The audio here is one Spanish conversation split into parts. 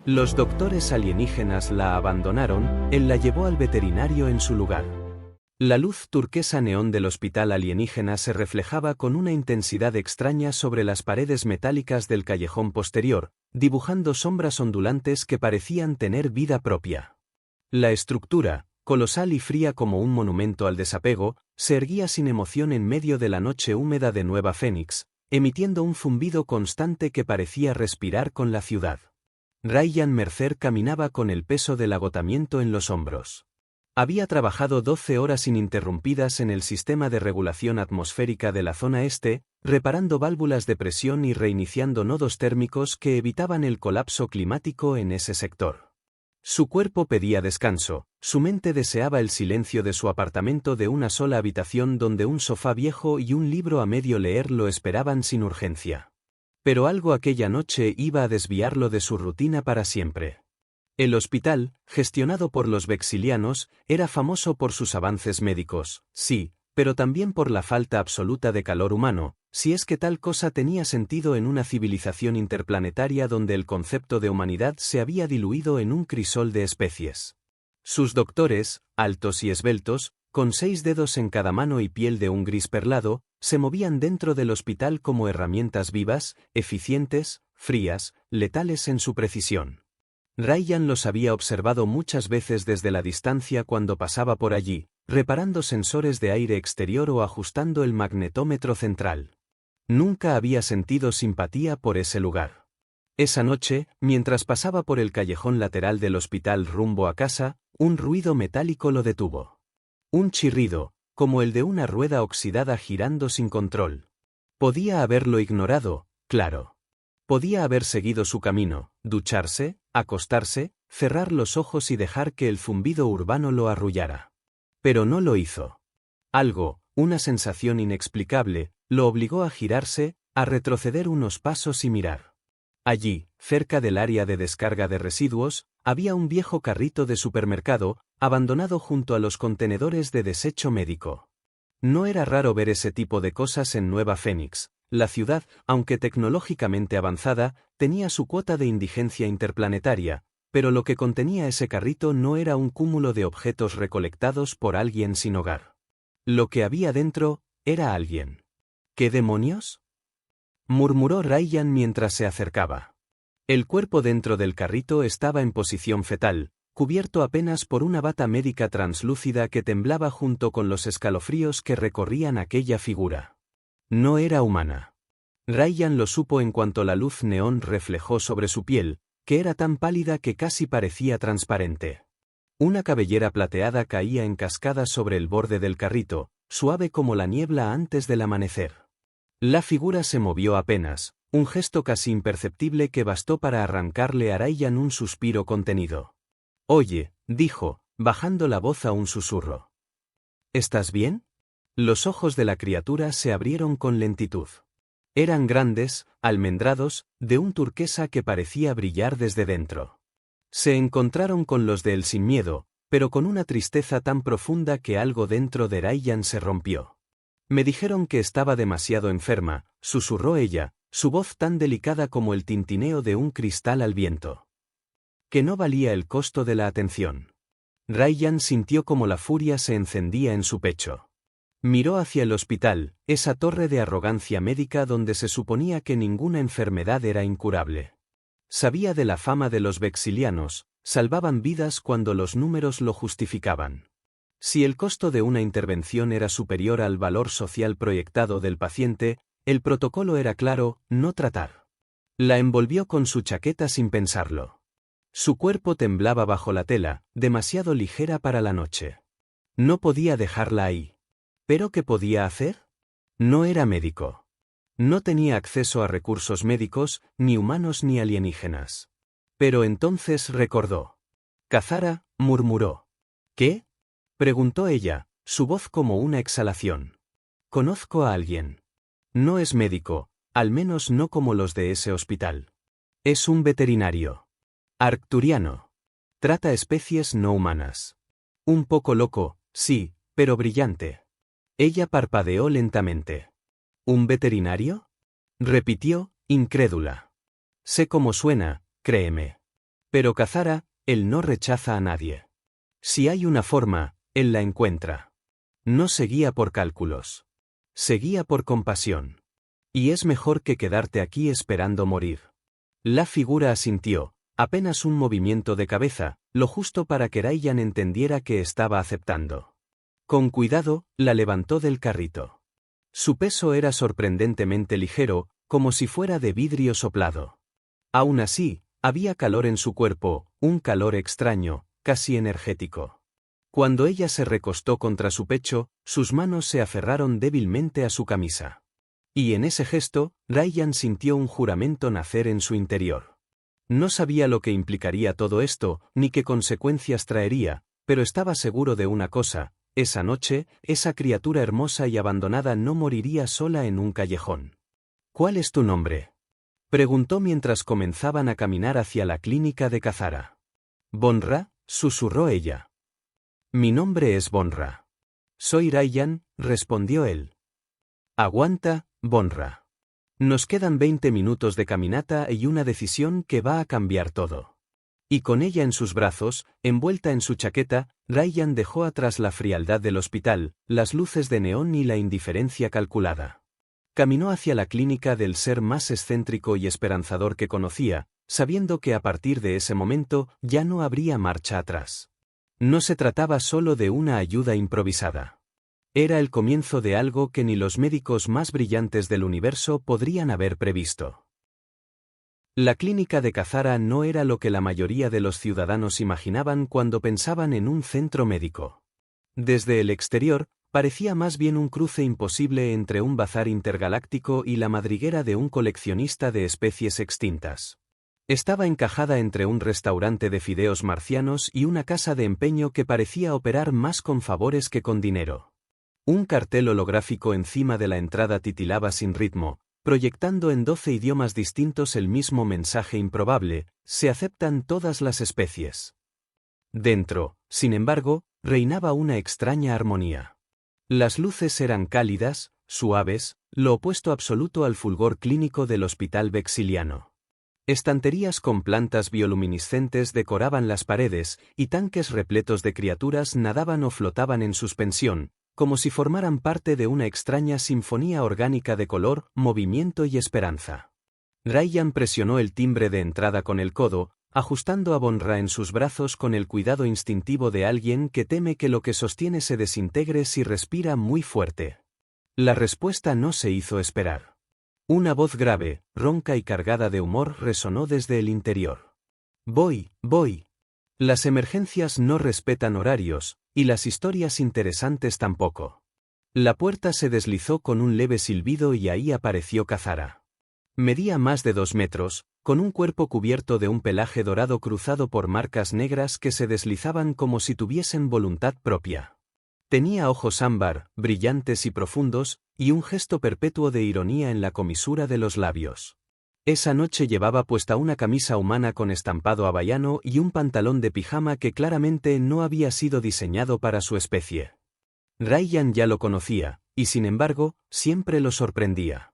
Los doctores alienígenas la abandonaron, él la llevó al veterinario en su lugar. La luz turquesa neón del hospital alienígena se reflejaba con una intensidad extraña sobre las paredes metálicas del callejón posterior, dibujando sombras ondulantes que parecían tener vida propia. La estructura, colosal y fría como un monumento al desapego, se erguía sin emoción en medio de la noche húmeda de Nueva Phoenix, emitiendo un zumbido constante que parecía respirar con la ciudad. Ryan Mercer caminaba con el peso del agotamiento en los hombros. Había trabajado 12 horas ininterrumpidas en el sistema de regulación atmosférica de la zona este, reparando válvulas de presión y reiniciando nodos térmicos que evitaban el colapso climático en ese sector. Su cuerpo pedía descanso, su mente deseaba el silencio de su apartamento de una sola habitación donde un sofá viejo y un libro a medio leer lo esperaban sin urgencia. Pero algo aquella noche iba a desviarlo de su rutina para siempre. El hospital, gestionado por los vexilianos, era famoso por sus avances médicos, sí, pero también por la falta absoluta de calor humano, si es que tal cosa tenía sentido en una civilización interplanetaria donde el concepto de humanidad se había diluido en un crisol de especies. Sus doctores, altos y esbeltos, con 6 dedos en cada mano y piel de un gris perlado, se movían dentro del hospital como herramientas vivas, eficientes, frías, letales en su precisión. Ryan los había observado muchas veces desde la distancia cuando pasaba por allí, reparando sensores de aire exterior o ajustando el magnetómetro central. Nunca había sentido simpatía por ese lugar. Esa noche, mientras pasaba por el callejón lateral del hospital rumbo a casa, un ruido metálico lo detuvo. Un chirrido, como el de una rueda oxidada girando sin control. Podía haberlo ignorado, claro. Podía haber seguido su camino, ducharse, acostarse, cerrar los ojos y dejar que el zumbido urbano lo arrullara. Pero no lo hizo. Algo, una sensación inexplicable, lo obligó a girarse, a retroceder unos pasos y mirar. Allí, cerca del área de descarga de residuos, había un viejo carrito de supermercado, abandonado junto a los contenedores de desecho médico. No era raro ver ese tipo de cosas en Nueva Phoenix. La ciudad, aunque tecnológicamente avanzada, tenía su cuota de indigencia interplanetaria, pero lo que contenía ese carrito no era un cúmulo de objetos recolectados por alguien sin hogar. Lo que había dentro, era alguien. ¿Qué demonios?, murmuró Ryan mientras se acercaba. El cuerpo dentro del carrito estaba en posición fetal, cubierto apenas por una bata médica translúcida que temblaba junto con los escalofríos que recorrían aquella figura. No era humana. Ryan lo supo en cuanto la luz neón reflejó sobre su piel, que era tan pálida que casi parecía transparente. Una cabellera plateada caía en cascadas sobre el borde del carrito, suave como la niebla antes del amanecer. La figura se movió apenas, un gesto casi imperceptible que bastó para arrancarle a Ryan un suspiro contenido. «Oye», dijo, bajando la voz a un susurro. «¿Estás bien?». Los ojos de la criatura se abrieron con lentitud. Eran grandes, almendrados, de un turquesa que parecía brillar desde dentro. Se encontraron con los de él sin miedo, pero con una tristeza tan profunda que algo dentro de Ryan se rompió. «Me dijeron que estaba demasiado enferma», susurró ella, su voz tan delicada como el tintineo de un cristal al viento. «Que no valía el costo de la atención». Ryan sintió como la furia se encendía en su pecho. Miró hacia el hospital, esa torre de arrogancia médica donde se suponía que ninguna enfermedad era incurable. Sabía de la fama de los vexilianos, salvaban vidas cuando los números lo justificaban. Si el costo de una intervención era superior al valor social proyectado del paciente, el protocolo era claro: no tratar. La envolvió con su chaqueta sin pensarlo. Su cuerpo temblaba bajo la tela, demasiado ligera para la noche. No podía dejarla ahí. ¿Pero qué podía hacer? No era médico. No tenía acceso a recursos médicos, ni humanos ni alienígenas. Pero entonces recordó. «Kazara», murmuró. «¿Qué?», preguntó ella, su voz como una exhalación. «Conozco a alguien. No es médico, al menos no como los de ese hospital. Es un veterinario. Arcturiano. Trata especies no humanas. Un poco loco, sí, pero brillante». Ella parpadeó lentamente. «¿Un veterinario?», repitió, incrédula. «Sé cómo suena, créeme. Pero Kazara, él no rechaza a nadie. Si hay una forma, él la encuentra. No se guía por cálculos. Se guía por compasión. Y es mejor que quedarte aquí esperando morir. La figura asintió, apenas un movimiento de cabeza, lo justo para que Ryan entendiera que estaba aceptando. Con cuidado, la levantó del carrito. Su peso era sorprendentemente ligero, como si fuera de vidrio soplado. Aún así, había calor en su cuerpo, un calor extraño, casi energético. Cuando ella se recostó contra su pecho, sus manos se aferraron débilmente a su camisa. Y en ese gesto, Ryan sintió un juramento nacer en su interior. No sabía lo que implicaría todo esto, ni qué consecuencias traería, pero estaba seguro de una cosa: esa noche, esa criatura hermosa y abandonada no moriría sola en un callejón. ¿Cuál es tu nombre?, preguntó mientras comenzaban a caminar hacia la clínica de Kazara. Bonra, susurró ella. Mi nombre es Bonra. Soy Ryan, respondió él. Aguanta, Bonra. Nos quedan 20 minutos de caminata y una decisión que va a cambiar todo. Y con ella en sus brazos, envuelta en su chaqueta, Ryan dejó atrás la frialdad del hospital, las luces de neón y la indiferencia calculada. Caminó hacia la clínica del ser más excéntrico y esperanzador que conocía, sabiendo que a partir de ese momento ya no habría marcha atrás. No se trataba solo de una ayuda improvisada. Era el comienzo de algo que ni los médicos más brillantes del universo podrían haber previsto. La clínica de Kazara no era lo que la mayoría de los ciudadanos imaginaban cuando pensaban en un centro médico. Desde el exterior, parecía más bien un cruce imposible entre un bazar intergaláctico y la madriguera de un coleccionista de especies extintas. Estaba encajada entre un restaurante de fideos marcianos y una casa de empeño que parecía operar más con favores que con dinero. Un cartel holográfico encima de la entrada titilaba sin ritmo, proyectando en 12 idiomas distintos el mismo mensaje improbable: se aceptan todas las especies. Dentro, sin embargo, reinaba una extraña armonía. Las luces eran cálidas, suaves, lo opuesto absoluto al fulgor clínico del hospital vexiliano. Estanterías con plantas bioluminiscentes decoraban las paredes, y tanques repletos de criaturas nadaban o flotaban en suspensión, como si formaran parte de una extraña sinfonía orgánica de color, movimiento y esperanza. Ryan presionó el timbre de entrada con el codo, ajustando a Bonra en sus brazos con el cuidado instintivo de alguien que teme que lo que sostiene se desintegre si respira muy fuerte. La respuesta no se hizo esperar. Una voz grave, ronca y cargada de humor resonó desde el interior. Voy. Las emergencias no respetan horarios, y las historias interesantes tampoco. La puerta se deslizó con un leve silbido y ahí apareció Kazara. Medía más de 2 metros, con un cuerpo cubierto de un pelaje dorado cruzado por marcas negras que se deslizaban como si tuviesen voluntad propia. Tenía ojos ámbar, brillantes y profundos, y un gesto perpetuo de ironía en la comisura de los labios. Esa noche llevaba puesta una camisa humana con estampado hawaiano y un pantalón de pijama que claramente no había sido diseñado para su especie. Ryan ya lo conocía, y sin embargo, siempre lo sorprendía.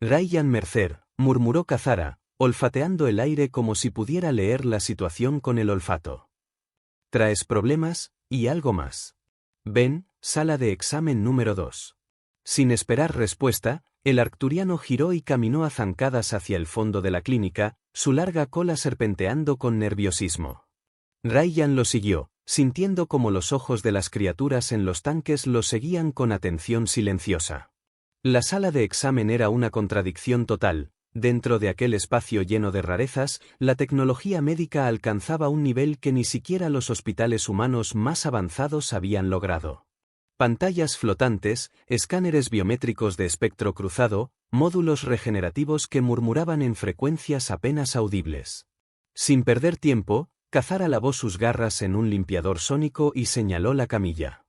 Ryan Mercer, murmuró Kazara, olfateando el aire como si pudiera leer la situación con el olfato. Traes problemas, y algo más. Ven, sala de examen número 2. Sin esperar respuesta, el arcturiano giró y caminó a zancadas hacia el fondo de la clínica, su larga cola serpenteando con nerviosismo. Ryan lo siguió, sintiendo como los ojos de las criaturas en los tanques lo seguían con atención silenciosa. La sala de examen era una contradicción total. Dentro de aquel espacio lleno de rarezas, la tecnología médica alcanzaba un nivel que ni siquiera los hospitales humanos más avanzados habían logrado. Pantallas flotantes, escáneres biométricos de espectro cruzado, módulos regenerativos que murmuraban en frecuencias apenas audibles. Sin perder tiempo, Kazara lavó sus garras en un limpiador sónico y señaló la camilla.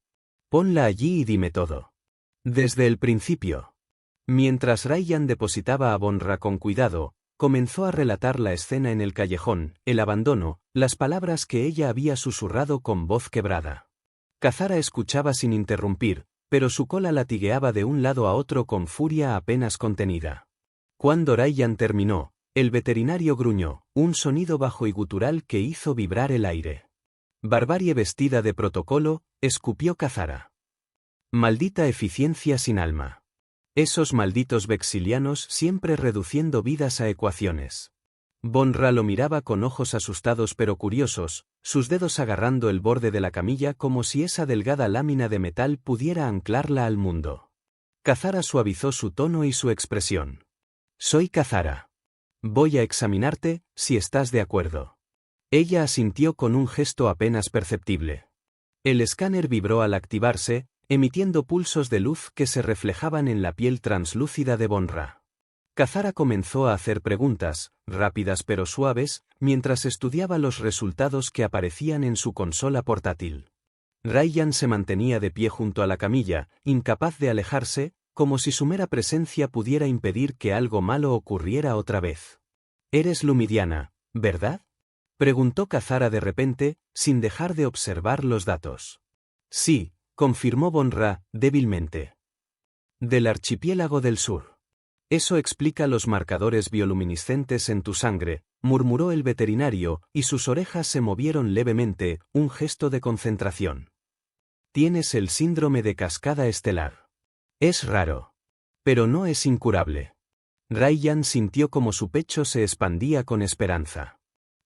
Ponla allí y dime todo. Desde el principio. Mientras Ryan depositaba a Bonra con cuidado, comenzó a relatar la escena en el callejón, el abandono, las palabras que ella había susurrado con voz quebrada. Kazara escuchaba sin interrumpir, pero su cola latigueaba de un lado a otro con furia apenas contenida. Cuando Ryan terminó, El veterinario gruñó, un sonido bajo y gutural que hizo vibrar el aire. Barbarie vestida de protocolo, escupió Kazara. Maldita eficiencia sin alma. Esos malditos vexilianos siempre reduciendo vidas a ecuaciones. Bonra lo miraba con ojos asustados pero curiosos, sus dedos agarrando el borde de la camilla como si esa delgada lámina de metal pudiera anclarla al mundo. Kazara suavizó su tono y su expresión. Soy Kazara. Voy a examinarte, si estás de acuerdo. Ella asintió con un gesto apenas perceptible. El escáner vibró al activarse, emitiendo pulsos de luz que se reflejaban en la piel translúcida de Bonra. Kazara comenzó a hacer preguntas, rápidas pero suaves, mientras estudiaba los resultados que aparecían en su consola portátil. Ryan se mantenía de pie junto a la camilla, incapaz de alejarse, como si su mera presencia pudiera impedir que algo malo ocurriera otra vez. «Eres lumidiana, ¿verdad?», preguntó Kazara de repente, sin dejar de observar los datos. «Sí», confirmó Bonra, débilmente. «Del archipiélago del sur. Eso explica los marcadores bioluminiscentes en tu sangre», murmuró el veterinario, y sus orejas se movieron levemente, un gesto de concentración. «Tienes el síndrome de cascada estelar. Es raro. Pero no es incurable». Ryan sintió como su pecho se expandía con esperanza.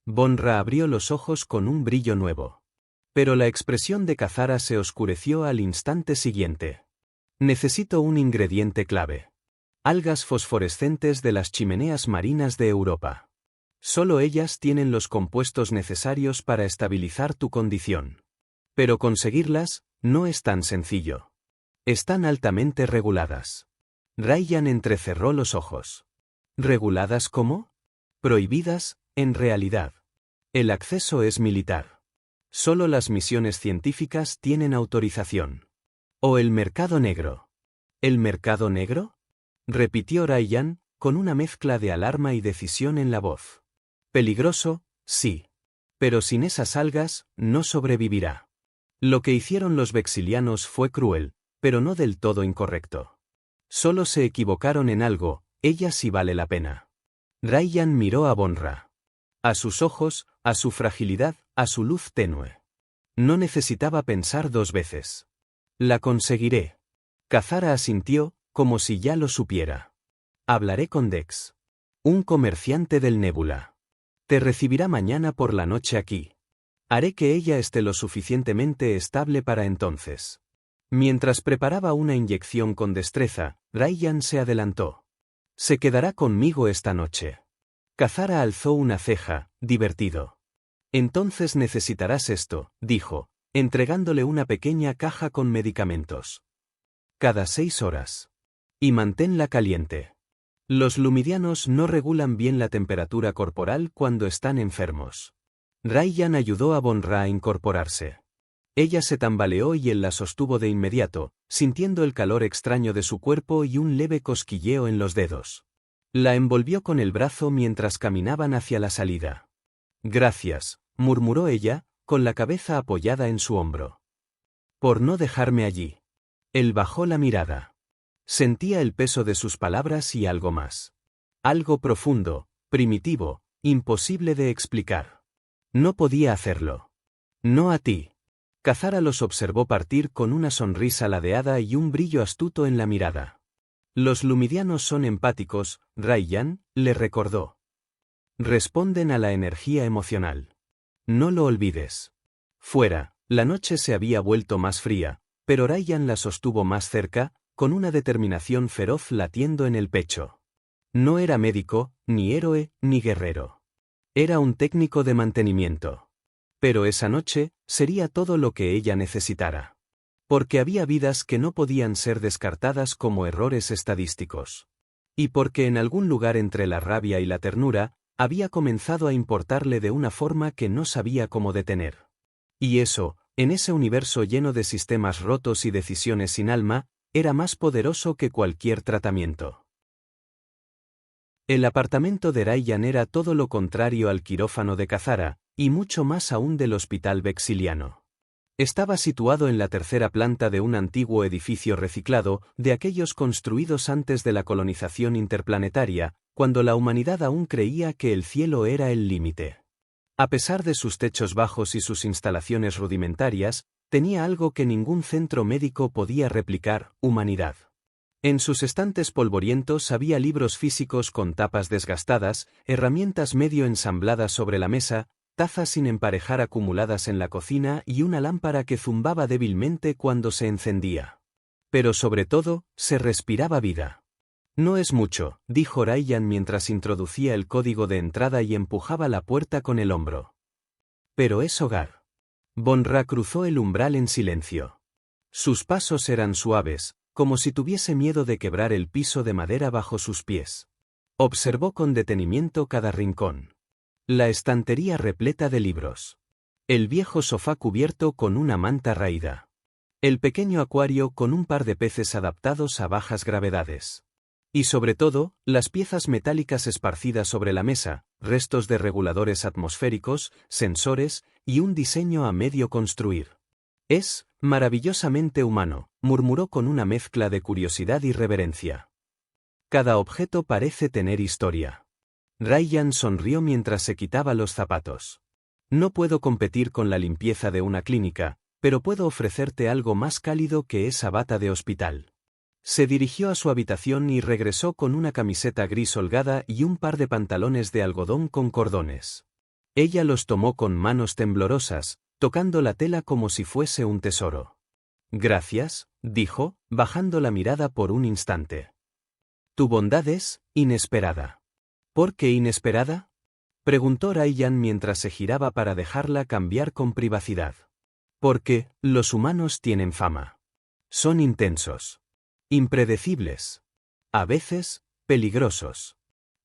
Bonra abrió los ojos con un brillo nuevo. Pero la expresión de Kazara se oscureció al instante siguiente. «Necesito un ingrediente clave. Algas fosforescentes de las chimeneas marinas de Europa. Solo ellas tienen los compuestos necesarios para estabilizar tu condición. Pero conseguirlas no es tan sencillo. Están altamente reguladas». Ryan entrecerró los ojos. ¿Reguladas cómo? Prohibidas, en realidad. El acceso es militar. Solo las misiones científicas tienen autorización. O el mercado negro. ¿El mercado negro?, repitió Ryan, con una mezcla de alarma y decisión en la voz. Peligroso, sí. Pero sin esas algas, no sobrevivirá. Lo que hicieron los vexilianos fue cruel, pero no del todo incorrecto. Solo se equivocaron en algo, ella sí vale la pena. Ryan miró a Bonra. A sus ojos, a su fragilidad, a su luz tenue. No necesitaba pensar dos veces. La conseguiré. Kazara asintió, como si ya lo supiera. Hablaré con Dex. Un comerciante del Nébula. Te recibirá mañana por la noche aquí. Haré que ella esté lo suficientemente estable para entonces. Mientras preparaba una inyección con destreza, Ryan se adelantó. Se quedará conmigo esta noche. Kazara alzó una ceja, divertido. Entonces necesitarás esto, dijo, entregándole una pequeña caja con medicamentos. Cada 6 horas. Y manténla caliente. Los lumidianos no regulan bien la temperatura corporal cuando están enfermos. Ryan ayudó a Bonra a incorporarse. Ella se tambaleó y él la sostuvo de inmediato, sintiendo el calor extraño de su cuerpo y un leve cosquilleo en los dedos. La envolvió con el brazo mientras caminaban hacia la salida. Gracias, murmuró ella, con la cabeza apoyada en su hombro. Por no dejarme allí. Él bajó la mirada. Sentía el peso de sus palabras y algo más. Algo profundo, primitivo, imposible de explicar. No podía hacerlo. No a ti. Kazara los observó partir con una sonrisa ladeada y un brillo astuto en la mirada. Los lumidianos son empáticos, Ryan, le recordó. Responden a la energía emocional. No lo olvides. Fuera, la noche se había vuelto más fría, pero Ryan la sostuvo más cerca, con una determinación feroz latiendo en el pecho. No era médico, ni héroe, ni guerrero. Era un técnico de mantenimiento. Pero esa noche, sería todo lo que ella necesitara. Porque había vidas que no podían ser descartadas como errores estadísticos. Y porque en algún lugar entre la rabia y la ternura, había comenzado a importarle de una forma que no sabía cómo detener. Y eso, en ese universo lleno de sistemas rotos y decisiones sin alma, era más poderoso que cualquier tratamiento. El apartamento de Ryan era todo lo contrario al quirófano de Kazara, y mucho más aún del hospital vexiliano. Estaba situado en la tercera planta de un antiguo edificio reciclado, de aquellos construidos antes de la colonización interplanetaria, cuando la humanidad aún creía que el cielo era el límite. A pesar de sus techos bajos y sus instalaciones rudimentarias, tenía algo que ningún centro médico podía replicar: humanidad. En sus estantes polvorientos había libros físicos con tapas desgastadas, herramientas medio ensambladas sobre la mesa, tazas sin emparejar acumuladas en la cocina y una lámpara que zumbaba débilmente cuando se encendía. Pero sobre todo, se respiraba vida. No es mucho, dijo Ryan mientras introducía el código de entrada y empujaba la puerta con el hombro. Pero es hogar. Von Ra cruzó el umbral en silencio. Sus pasos eran suaves, como si tuviese miedo de quebrar el piso de madera bajo sus pies. Observó con detenimiento cada rincón. La estantería repleta de libros. El viejo sofá cubierto con una manta raída. El pequeño acuario con un par de peces adaptados a bajas gravedades. Y sobre todo, las piezas metálicas esparcidas sobre la mesa, restos de reguladores atmosféricos, sensores, y un diseño a medio construir. Es maravillosamente humano, murmuró con una mezcla de curiosidad y reverencia. Cada objeto parece tener historia. Ryan sonrió mientras se quitaba los zapatos. No puedo competir con la limpieza de una clínica, pero puedo ofrecerte algo más cálido que esa bata de hospital. Se dirigió a su habitación y regresó con una camiseta gris holgada y un par de pantalones de algodón con cordones. Ella los tomó con manos temblorosas, tocando la tela como si fuese un tesoro. Gracias, dijo, bajando la mirada por un instante. Tu bondad es inesperada. ¿Por qué inesperada? Preguntó Ryan mientras se giraba para dejarla cambiar con privacidad. Porque los humanos tienen fama. Son intensos. Impredecibles. A veces, peligrosos.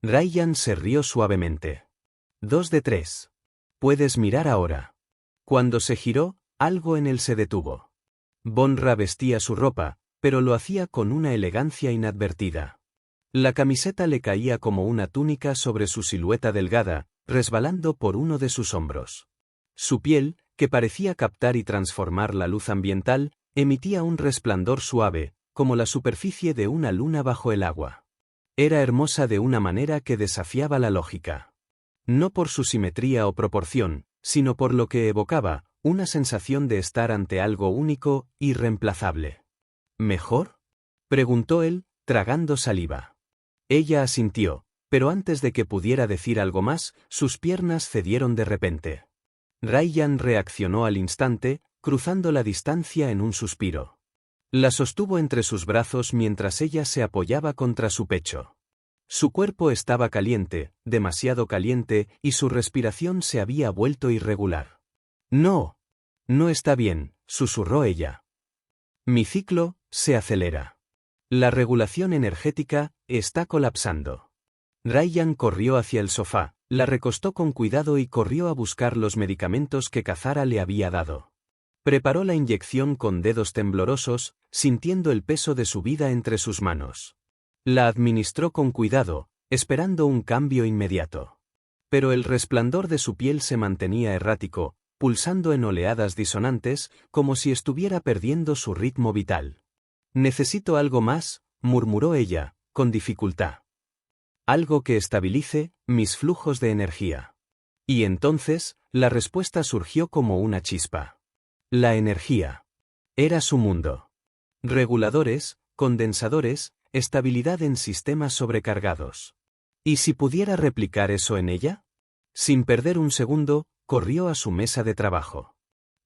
Ryan se rió suavemente. 2 de 3. Puedes mirar ahora. Cuando se giró, algo en él se detuvo. Von Ra vestía su ropa, pero lo hacía con una elegancia inadvertida. La camiseta le caía como una túnica sobre su silueta delgada, resbalando por uno de sus hombros. Su piel, que parecía captar y transformar la luz ambiental, emitía un resplandor suave, como la superficie de una luna bajo el agua. Era hermosa de una manera que desafiaba la lógica. No por su simetría o proporción, sino por lo que evocaba, una sensación de estar ante algo único, irreemplazable. ¿Mejor?, preguntó él, tragando saliva. Ella asintió, pero antes de que pudiera decir algo más, sus piernas cedieron de repente. Ryan reaccionó al instante, cruzando la distancia en un suspiro. La sostuvo entre sus brazos mientras ella se apoyaba contra su pecho. Su cuerpo estaba caliente, demasiado caliente, y su respiración se había vuelto irregular. No. No está bien, susurró ella. Mi ciclo se acelera. La regulación energética está colapsando. Ryan corrió hacia el sofá, la recostó con cuidado y corrió a buscar los medicamentos que Kazara le había dado. Preparó la inyección con dedos temblorosos, sintiendo el peso de su vida entre sus manos. La administró con cuidado, esperando un cambio inmediato. Pero el resplandor de su piel se mantenía errático, pulsando en oleadas disonantes, como si estuviera perdiendo su ritmo vital. Necesito algo más, murmuró ella, con dificultad. Algo que estabilice mis flujos de energía. Y entonces, la respuesta surgió como una chispa. La energía. Era su mundo. Reguladores, condensadores, estabilidad en sistemas sobrecargados. ¿Y si pudiera replicar eso en ella? Sin perder un segundo, corrió a su mesa de trabajo.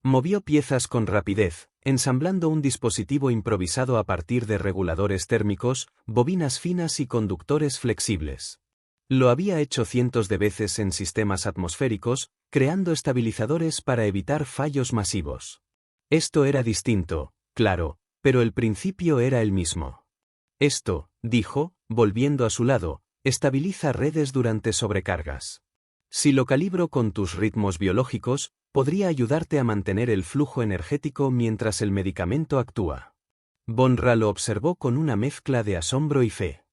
Movió piezas con rapidez, ensamblando un dispositivo improvisado a partir de reguladores térmicos, bobinas finas y conductores flexibles. Lo había hecho cientos de veces en sistemas atmosféricos, creando estabilizadores para evitar fallos masivos. Esto era distinto, claro, pero el principio era el mismo. Esto, dijo, volviendo a su lado, estabiliza redes durante sobrecargas. Si lo calibro con tus ritmos biológicos, podría ayudarte a mantener el flujo energético mientras el medicamento actúa. Von Ra lo observó con una mezcla de asombro y fe.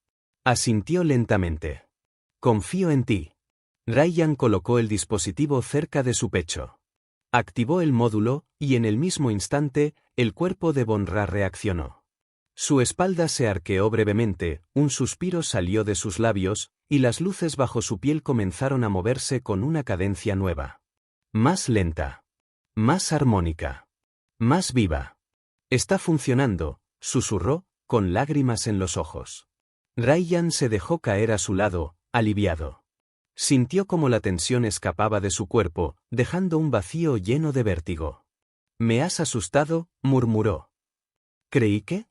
Asintió lentamente. Confío en ti. Ryan colocó el dispositivo cerca de su pecho. Activó el módulo, y en el mismo instante, el cuerpo de Von Ra reaccionó. Su espalda se arqueó brevemente, un suspiro salió de sus labios, y las luces bajo su piel comenzaron a moverse con una cadencia nueva. Más lenta. Más armónica. Más viva. Está funcionando, susurró, con lágrimas en los ojos. Ryan se dejó caer a su lado, aliviado. Sintió como la tensión escapaba de su cuerpo, dejando un vacío lleno de vértigo. «Me has asustado», murmuró. «¿Creí que?»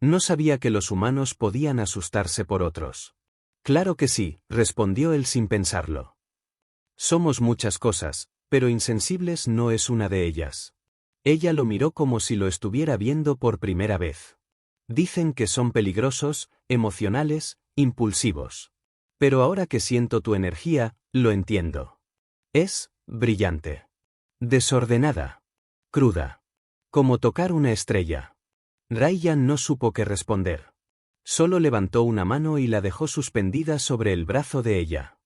No sabía que los humanos podían asustarse por otros. «Claro que sí», respondió él sin pensarlo. «Somos muchas cosas, pero insensibles no es una de ellas». Ella lo miró como si lo estuviera viendo por primera vez. «Dicen que son peligrosos, emocionales, impulsivos. Pero ahora que siento tu energía, lo entiendo. Es brillante. Desordenada. Cruda. Como tocar una estrella». Ryan no supo qué responder. Solo levantó una mano y la dejó suspendida sobre el brazo de ella.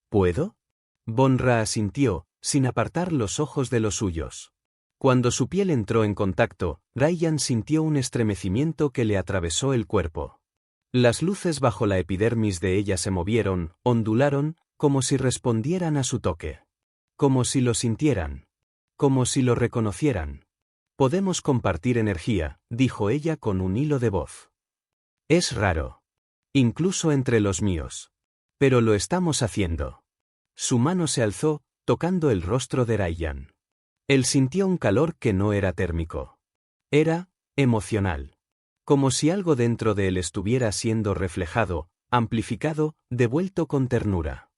«¿Puedo?» Bonra asintió, sin apartar los ojos de los suyos. Cuando su piel entró en contacto, Ryan sintió un estremecimiento que le atravesó el cuerpo. Las luces bajo la epidermis de ella se movieron, ondularon, como si respondieran a su toque. Como si lo sintieran. Como si lo reconocieran. «Podemos compartir energía», dijo ella con un hilo de voz. «Es raro. Incluso entre los míos. Pero lo estamos haciendo». Su mano se alzó, tocando el rostro de Ryan. Él sintió un calor que no era térmico. Era emocional. Como si algo dentro de él estuviera siendo reflejado, amplificado, devuelto con ternura.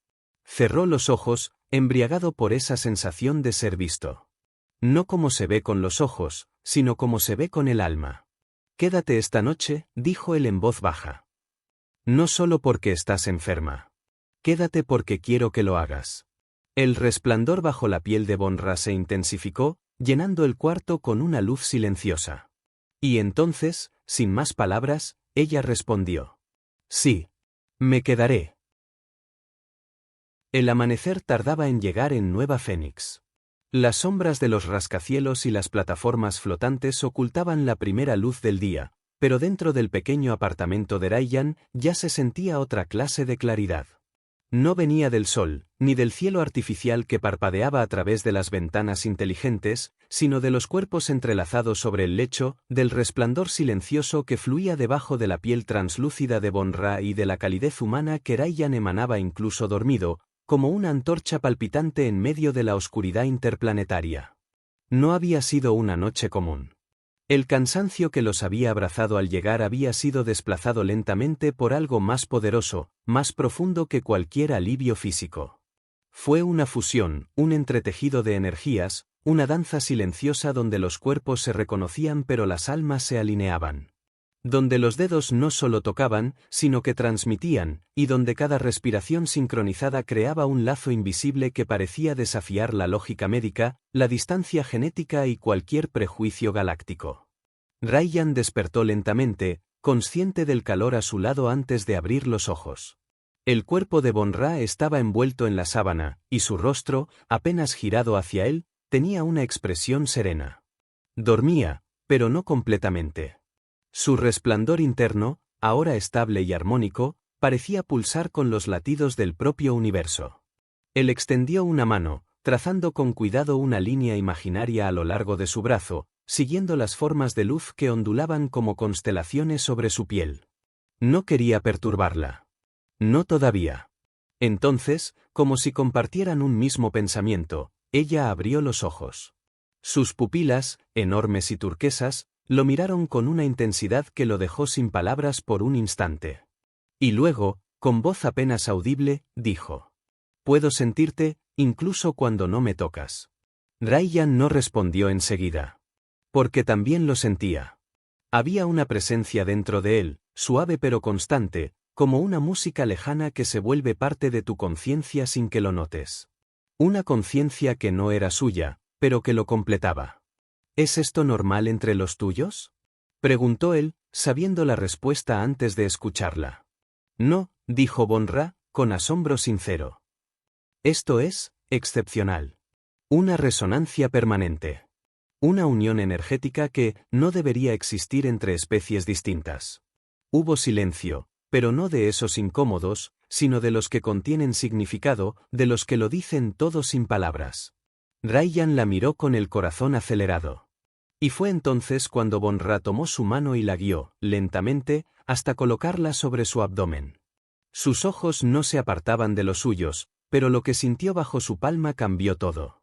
Cerró los ojos, embriagado por esa sensación de ser visto. No como se ve con los ojos, sino como se ve con el alma. «Quédate esta noche», dijo él en voz baja. «No solo porque estás enferma. Quédate porque quiero que lo hagas». El resplandor bajo la piel de Bonra se intensificó, llenando el cuarto con una luz silenciosa. Y entonces, sin más palabras, ella respondió. «Sí. Me quedaré». El amanecer tardaba en llegar en Nueva Fénix. Las sombras de los rascacielos y las plataformas flotantes ocultaban la primera luz del día, pero dentro del pequeño apartamento de Ryan ya se sentía otra clase de claridad. No venía del sol, ni del cielo artificial que parpadeaba a través de las ventanas inteligentes, sino de los cuerpos entrelazados sobre el lecho, del resplandor silencioso que fluía debajo de la piel translúcida de Bonra y de la calidez humana que Ryan emanaba incluso dormido, como una antorcha palpitante en medio de la oscuridad interplanetaria. No había sido una noche común. El cansancio que los había abrazado al llegar había sido desplazado lentamente por algo más poderoso, más profundo que cualquier alivio físico. Fue una fusión, un entretejido de energías, una danza silenciosa donde los cuerpos se reconocían pero las almas se alineaban. Donde los dedos no solo tocaban, sino que transmitían, y donde cada respiración sincronizada creaba un lazo invisible que parecía desafiar la lógica médica, la distancia genética y cualquier prejuicio galáctico. Ryan despertó lentamente, consciente del calor a su lado antes de abrir los ojos. El cuerpo de Bonra estaba envuelto en la sábana, y su rostro, apenas girado hacia él, tenía una expresión serena. Dormía, pero no completamente. Su resplandor interno, ahora estable y armónico, parecía pulsar con los latidos del propio universo. Él extendió una mano, trazando con cuidado una línea imaginaria a lo largo de su brazo, siguiendo las formas de luz que ondulaban como constelaciones sobre su piel. No quería perturbarla. No todavía. Entonces, como si compartieran un mismo pensamiento, ella abrió los ojos. Sus pupilas, enormes y turquesas, lo miraron con una intensidad que lo dejó sin palabras por un instante. Y luego, con voz apenas audible, dijo: «Puedo sentirte, incluso cuando no me tocas». Ryan no respondió enseguida. Porque también lo sentía. Había una presencia dentro de él, suave pero constante, como una música lejana que se vuelve parte de tu conciencia sin que lo notes. Una conciencia que no era suya, pero que lo completaba. ¿Es esto normal entre los tuyos?, preguntó él, sabiendo la respuesta antes de escucharla. No, dijo Bonra, con asombro sincero. Esto es excepcional. Una resonancia permanente. Una unión energética que no debería existir entre especies distintas. Hubo silencio, pero no de esos incómodos, sino de los que contienen significado, de los que lo dicen todo sin palabras. Ryan la miró con el corazón acelerado. Y fue entonces cuando Bonra tomó su mano y la guió, lentamente, hasta colocarla sobre su abdomen. Sus ojos no se apartaban de los suyos, pero lo que sintió bajo su palma cambió todo.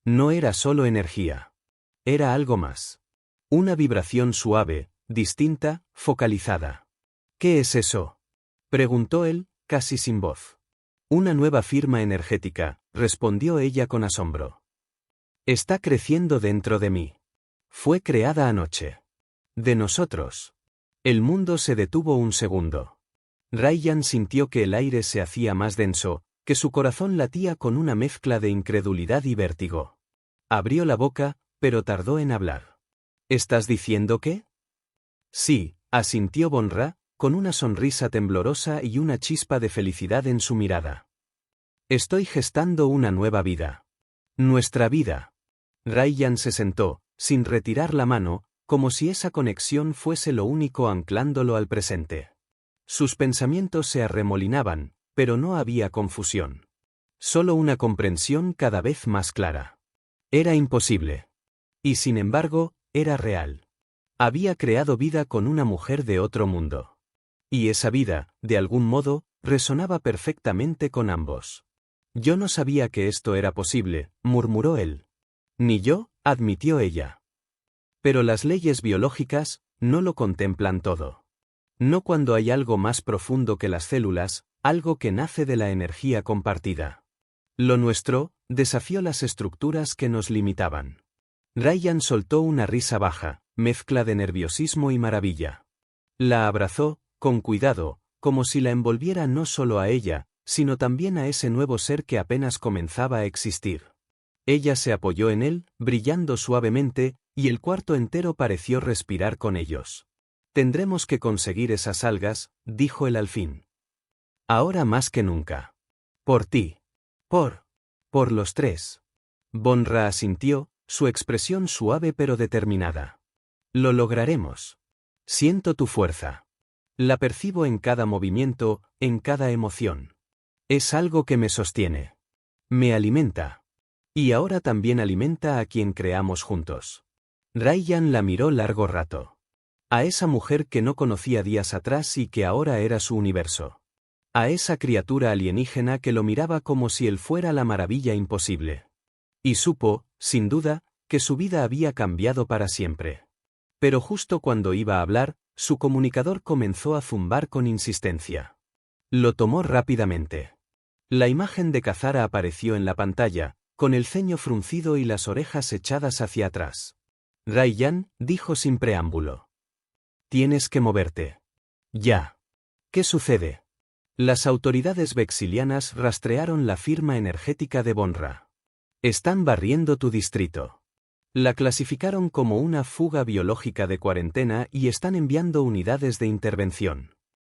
No era solo energía. Era algo más. Una vibración suave, distinta, focalizada. ¿Qué es eso?, preguntó él, casi sin voz. Una nueva firma energética, respondió ella con asombro. Está creciendo dentro de mí. Fue creada anoche. De nosotros. El mundo se detuvo un segundo. Ryan sintió que el aire se hacía más denso, que su corazón latía con una mezcla de incredulidad y vértigo. Abrió la boca, pero tardó en hablar. ¿Estás diciendo qué? Sí, asintió Bonra, con una sonrisa temblorosa y una chispa de felicidad en su mirada. Estoy gestando una nueva vida. Nuestra vida. Ryan se sentó, sin retirar la mano, como si esa conexión fuese lo único anclándolo al presente. Sus pensamientos se arremolinaban, pero no había confusión. Solo una comprensión cada vez más clara. Era imposible. Y sin embargo, era real. Había creado vida con una mujer de otro mundo. Y esa vida, de algún modo, resonaba perfectamente con ambos. Yo no sabía que esto era posible, murmuró él. Ni yo, admitió ella. Pero las leyes biológicas no lo contemplan todo. No cuando hay algo más profundo que las células, algo que nace de la energía compartida. Lo nuestro desafió las estructuras que nos limitaban. Ryan soltó una risa baja, mezcla de nerviosismo y maravilla. La abrazó, con cuidado, como si la envolviera no solo a ella, sino también a ese nuevo ser que apenas comenzaba a existir. Ella se apoyó en él, brillando suavemente, y el cuarto entero pareció respirar con ellos. Tendremos que conseguir esas algas, dijo él al fin. Ahora más que nunca. Por ti. Por los tres. Bonra asintió, su expresión suave pero determinada. Lo lograremos. Siento tu fuerza. La percibo en cada movimiento, en cada emoción. Es algo que me sostiene. Me alimenta. Y ahora también alimenta a quien creamos juntos. Ryan la miró largo rato. A esa mujer que no conocía días atrás y que ahora era su universo. A esa criatura alienígena que lo miraba como si él fuera la maravilla imposible. Y supo, sin duda, que su vida había cambiado para siempre. Pero justo cuando iba a hablar, su comunicador comenzó a zumbar con insistencia. Lo tomó rápidamente. La imagen de Kazara apareció en la pantalla, con el ceño fruncido y las orejas echadas hacia atrás. Ryan dijo sin preámbulo. Tienes que moverte. Ya. ¿Qué sucede? Las autoridades vexilianas rastrearon la firma energética de Bonra. Están barriendo tu distrito. La clasificaron como una fuga biológica de cuarentena y están enviando unidades de intervención.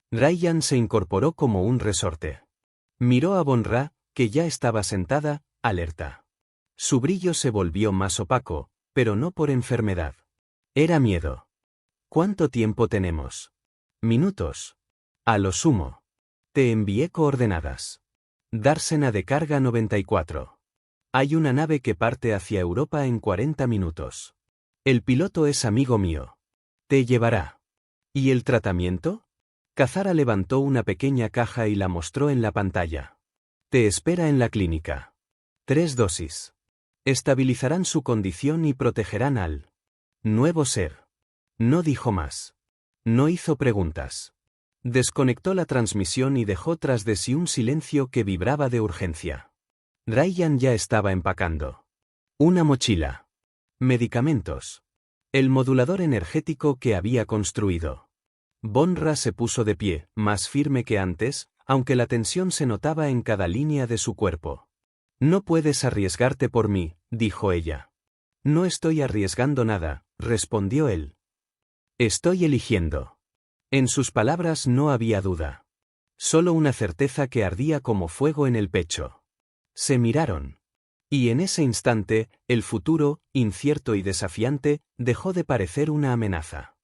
Ryan se incorporó como un resorte. Miró a Bonra, que ya estaba sentada, alerta. Su brillo se volvió más opaco, pero no por enfermedad. Era miedo. ¿Cuánto tiempo tenemos? Minutos. A lo sumo. Te envié coordenadas. Dársena de carga 94. Hay una nave que parte hacia Europa en 40 minutos. El piloto es amigo mío. Te llevará. ¿Y el tratamiento? Kazara levantó una pequeña caja y la mostró en la pantalla. Te espera en la clínica. 3 dosis. Estabilizarán su condición y protegerán al nuevo ser. No dijo más. No hizo preguntas. Desconectó la transmisión y dejó tras de sí un silencio que vibraba de urgencia. Ryan ya estaba empacando. Una mochila. Medicamentos. El modulador energético que había construido. Bonra se puso de pie, más firme que antes, aunque la tensión se notaba en cada línea de su cuerpo. No puedes arriesgarte por mí, dijo ella. No estoy arriesgando nada, respondió él. Estoy eligiendo. En sus palabras no había duda. Solo una certeza que ardía como fuego en el pecho. Se miraron. Y en ese instante, el futuro, incierto y desafiante, dejó de parecer una amenaza.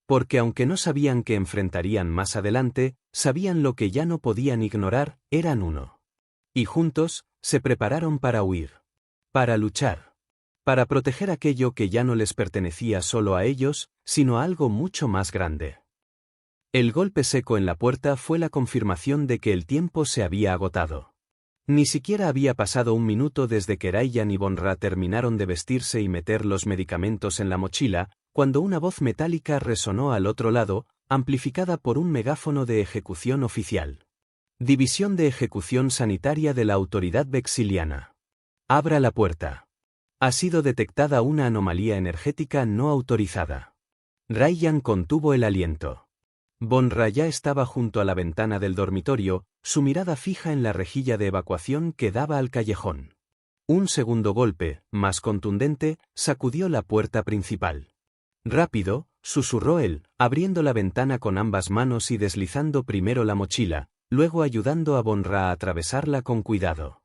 Porque aunque no sabían qué enfrentarían más adelante, sabían lo que ya no podían ignorar, eran uno. Y juntos, se prepararon para huir. Para luchar. Para proteger aquello que ya no les pertenecía solo a ellos, sino a algo mucho más grande. El golpe seco en la puerta fue la confirmación de que el tiempo se había agotado. Ni siquiera había pasado un minuto desde que Ryan y Bonra terminaron de vestirse y meter los medicamentos en la mochila, cuando una voz metálica resonó al otro lado, amplificada por un megáfono de ejecución oficial. División de Ejecución Sanitaria de la Autoridad Vexiliana. Abra la puerta. Ha sido detectada una anomalía energética no autorizada. Ryan contuvo el aliento. Bonra ya estaba junto a la ventana del dormitorio, su mirada fija en la rejilla de evacuación que daba al callejón. Un segundo golpe, más contundente, sacudió la puerta principal. Rápido, susurró él, abriendo la ventana con ambas manos y deslizando primero la mochila, luego ayudando a Bonra a atravesarla con cuidado.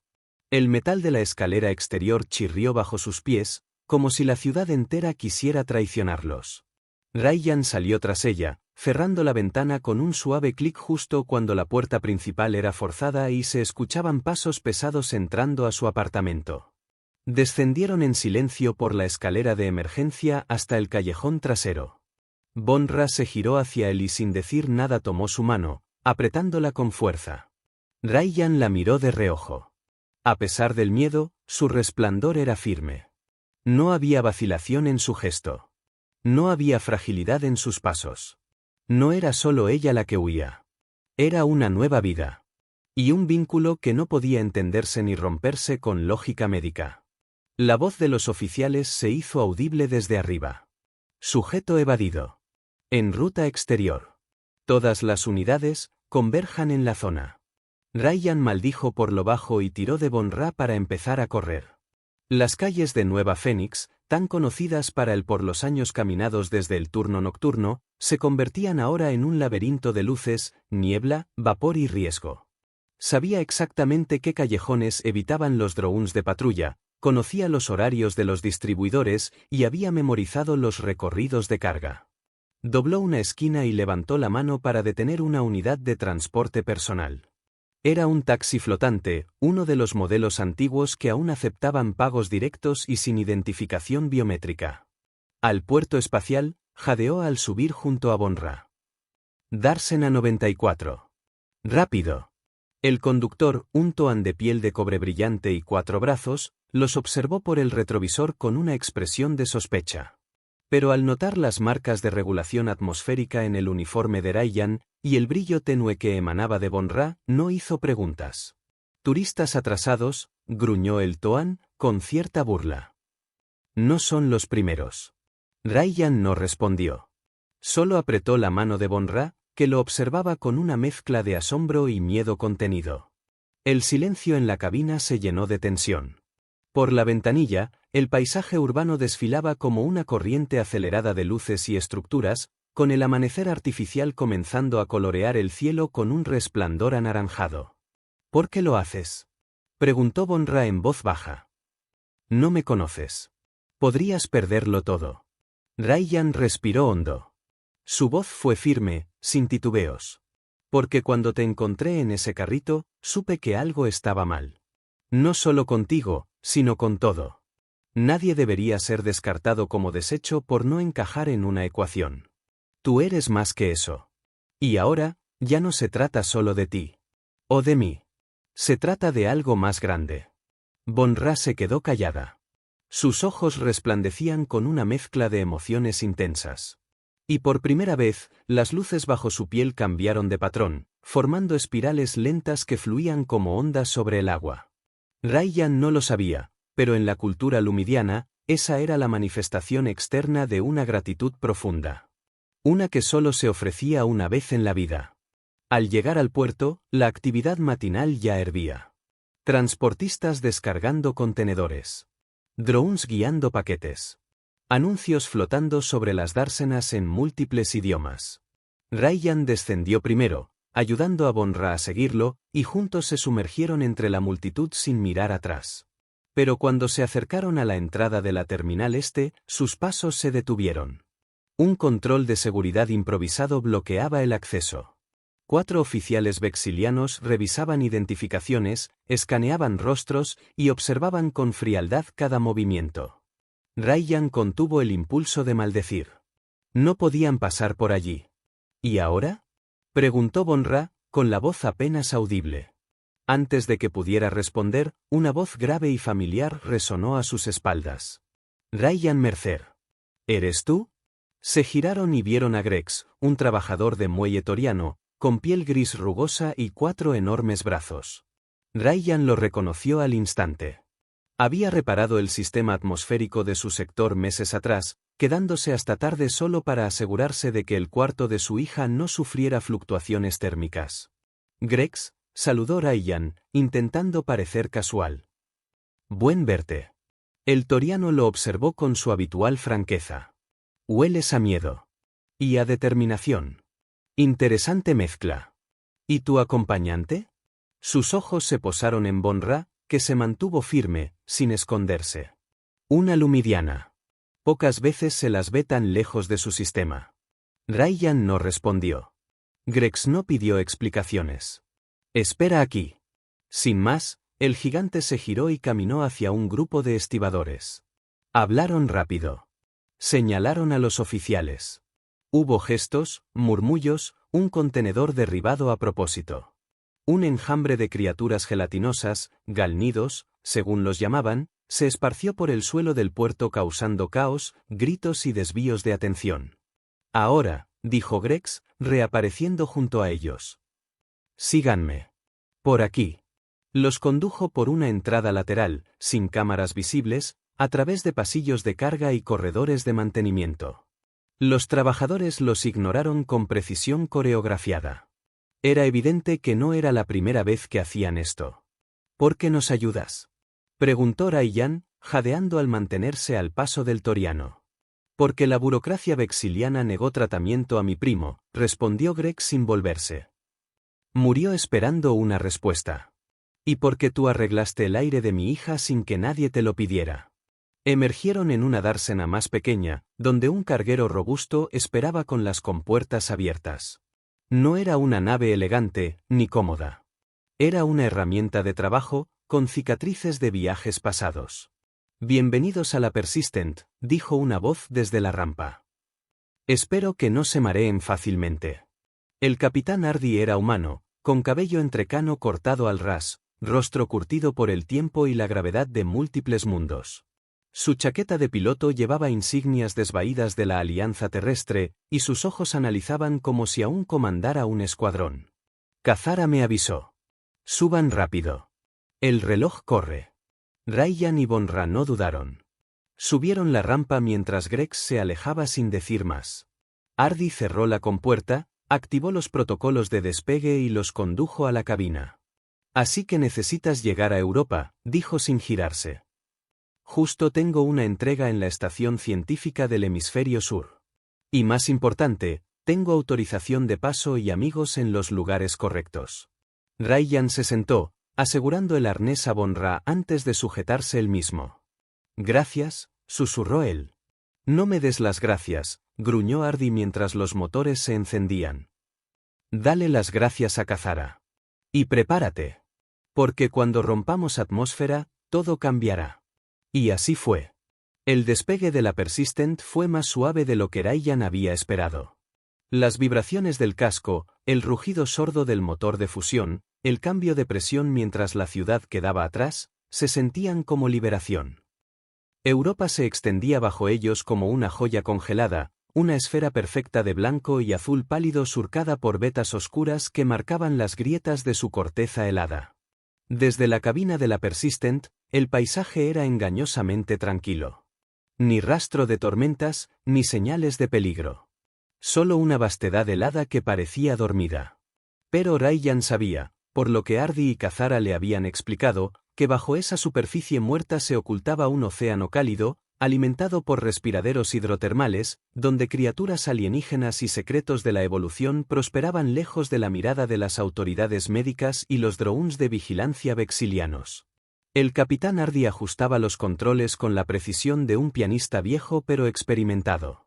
El metal de la escalera exterior chirrió bajo sus pies, como si la ciudad entera quisiera traicionarlos. Ryan salió tras ella, cerrando la ventana con un suave clic justo cuando la puerta principal era forzada y se escuchaban pasos pesados entrando a su apartamento. Descendieron en silencio por la escalera de emergencia hasta el callejón trasero. Bonra se giró hacia él y sin decir nada tomó su mano, apretándola con fuerza. Ryan la miró de reojo. A pesar del miedo, su resplandor era firme. No había vacilación en su gesto. No había fragilidad en sus pasos. No era solo ella la que huía. Era una nueva vida. Y un vínculo que no podía entenderse ni romperse con lógica médica. La voz de los oficiales se hizo audible desde arriba. Sujeto evadido. En ruta exterior. Todas las unidades, converjan en la zona. Ryan maldijo por lo bajo y tiró de Bonra para empezar a correr. Las calles de Nueva Fénix, tan conocidas para él por los años caminados desde el turno nocturno, se convertían ahora en un laberinto de luces, niebla, vapor y riesgo. Sabía exactamente qué callejones evitaban los drones de patrulla, conocía los horarios de los distribuidores y había memorizado los recorridos de carga. Dobló una esquina y levantó la mano para detener una unidad de transporte personal. Era un taxi flotante, uno de los modelos antiguos que aún aceptaban pagos directos y sin identificación biométrica. Al puerto espacial, jadeó al subir junto a Bonra. Dársena 94. Rápido. El conductor, un toan de piel de cobre brillante y 4 brazos, los observó por el retrovisor con una expresión de sospecha. Pero al notar las marcas de regulación atmosférica en el uniforme de Ryan y el brillo tenue que emanaba de Bonra, no hizo preguntas. Turistas atrasados, gruñó el toan, con cierta burla. No son los primeros. Ryan no respondió. Solo apretó la mano de Bonra, que lo observaba con una mezcla de asombro y miedo contenido. El silencio en la cabina se llenó de tensión. Por la ventanilla, el paisaje urbano desfilaba como una corriente acelerada de luces y estructuras, con el amanecer artificial comenzando a colorear el cielo con un resplandor anaranjado. ¿Por qué lo haces?, preguntó Bonra en voz baja. No me conoces. Podrías perderlo todo. Ryan respiró hondo. Su voz fue firme, sin titubeos. Porque cuando te encontré en ese carrito, supe que algo estaba mal. No solo contigo, sino con todo. Nadie debería ser descartado como desecho por no encajar en una ecuación. Tú eres más que eso. Y ahora, ya no se trata solo de ti. O de mí. Se trata de algo más grande. Bonra se quedó callada. Sus ojos resplandecían con una mezcla de emociones intensas. Y por primera vez, las luces bajo su piel cambiaron de patrón, formando espirales lentas que fluían como ondas sobre el agua. Ryan no lo sabía, pero en la cultura lumidiana, esa era la manifestación externa de una gratitud profunda. Una que solo se ofrecía una vez en la vida. Al llegar al puerto, la actividad matinal ya hervía. Transportistas descargando contenedores. Drones guiando paquetes. Anuncios flotando sobre las dársenas en múltiples idiomas. Ryan descendió primero, ayudando a Bonra a seguirlo, y juntos se sumergieron entre la multitud sin mirar atrás. pero cuando se acercaron a la entrada de la terminal este, sus pasos se detuvieron. Un control de seguridad improvisado bloqueaba el acceso. 4 oficiales vexilianos revisaban identificaciones, escaneaban rostros y observaban con frialdad cada movimiento. Ryan contuvo el impulso de maldecir. No podían pasar por allí. ¿Y ahora?, preguntó Bonra, con la voz apenas audible. Antes de que pudiera responder, una voz grave y familiar resonó a sus espaldas. Ryan Mercer. ¿Eres tú? Se giraron y vieron a Grex, un trabajador de muelle toriano, con piel gris rugosa y 4 enormes brazos. Ryan lo reconoció al instante. Había reparado el sistema atmosférico de su sector meses atrás, quedándose hasta tarde solo para asegurarse de que el cuarto de su hija no sufriera fluctuaciones térmicas. Grex, saludó Ryan, intentando parecer casual. Buen verte. El toriano lo observó con su habitual franqueza. Hueles a miedo. Y a determinación. Interesante mezcla. ¿Y tu acompañante? Sus ojos se posaron en Bonra, que se mantuvo firme, sin esconderse. Una lumidiana. Pocas veces se las ve tan lejos de su sistema. Ryan no respondió. Grex no pidió explicaciones. Espera aquí. Sin más, el gigante se giró y caminó hacia un grupo de estibadores. Hablaron rápido. Señalaron a los oficiales. Hubo gestos, murmullos, un contenedor derribado a propósito. Un enjambre de criaturas gelatinosas, galnidos, según los llamaban, se esparció por el suelo del puerto causando caos, gritos y desvíos de atención. Ahora, dijo Grex, reapareciendo junto a ellos. Síganme. Por aquí. Los condujo por una entrada lateral, sin cámaras visibles, a través de pasillos de carga y corredores de mantenimiento. Los trabajadores los ignoraron con precisión coreografiada. Era evidente que no era la primera vez que hacían esto. ¿Por qué nos ayudas?, preguntó Ryan, jadeando al mantenerse al paso del toriano. Porque la burocracia vexiliana negó tratamiento a mi primo, respondió Grex sin volverse. Murió esperando una respuesta. Y porque tú arreglaste el aire de mi hija sin que nadie te lo pidiera. Emergieron en una dársena más pequeña, donde un carguero robusto esperaba con las compuertas abiertas. No era una nave elegante, ni cómoda. Era una herramienta de trabajo, con cicatrices de viajes pasados. Bienvenidos a la Persistent, dijo una voz desde la rampa. Espero que no se mareen fácilmente. El capitán Hardy era humano, con cabello entrecano cortado al ras, rostro curtido por el tiempo y la gravedad de múltiples mundos. Su chaqueta de piloto llevaba insignias desvaídas de la Alianza Terrestre, y sus ojos analizaban como si aún comandara un escuadrón. Kazara me avisó. Suban rápido. El reloj corre. Ryan y Bonra no dudaron. Subieron la rampa mientras Grex se alejaba sin decir más. Hardy cerró la compuerta, activó los protocolos de despegue y los condujo a la cabina. Así que necesitas llegar a Europa, dijo sin girarse. Justo tengo una entrega en la estación científica del hemisferio sur. Y más importante, tengo autorización de paso y amigos en los lugares correctos. Ryan se sentó, asegurando el arnés a Bonra antes de sujetarse él mismo. Gracias, susurró él. No me des las gracias, gruñó Hardy mientras los motores se encendían. Dale las gracias a Kazara. Y prepárate. Porque cuando rompamos atmósfera, todo cambiará. Y así fue. El despegue de la Persistent fue más suave de lo que Ryan había esperado. Las vibraciones del casco, el rugido sordo del motor de fusión, el cambio de presión mientras la ciudad quedaba atrás, se sentían como liberación. Europa se extendía bajo ellos como una joya congelada, una esfera perfecta de blanco y azul pálido surcada por vetas oscuras que marcaban las grietas de su corteza helada. Desde la cabina de la Persistent, el paisaje era engañosamente tranquilo. Ni rastro de tormentas, ni señales de peligro. Solo una vastedad helada que parecía dormida. Pero Ryan sabía, por lo que Hardy y Kazara le habían explicado, que bajo esa superficie muerta se ocultaba un océano cálido, alimentado por respiraderos hidrotermales, donde criaturas alienígenas y secretos de la evolución prosperaban lejos de la mirada de las autoridades médicas y los drones de vigilancia vexilianos. El capitán Hardy ajustaba los controles con la precisión de un pianista viejo pero experimentado.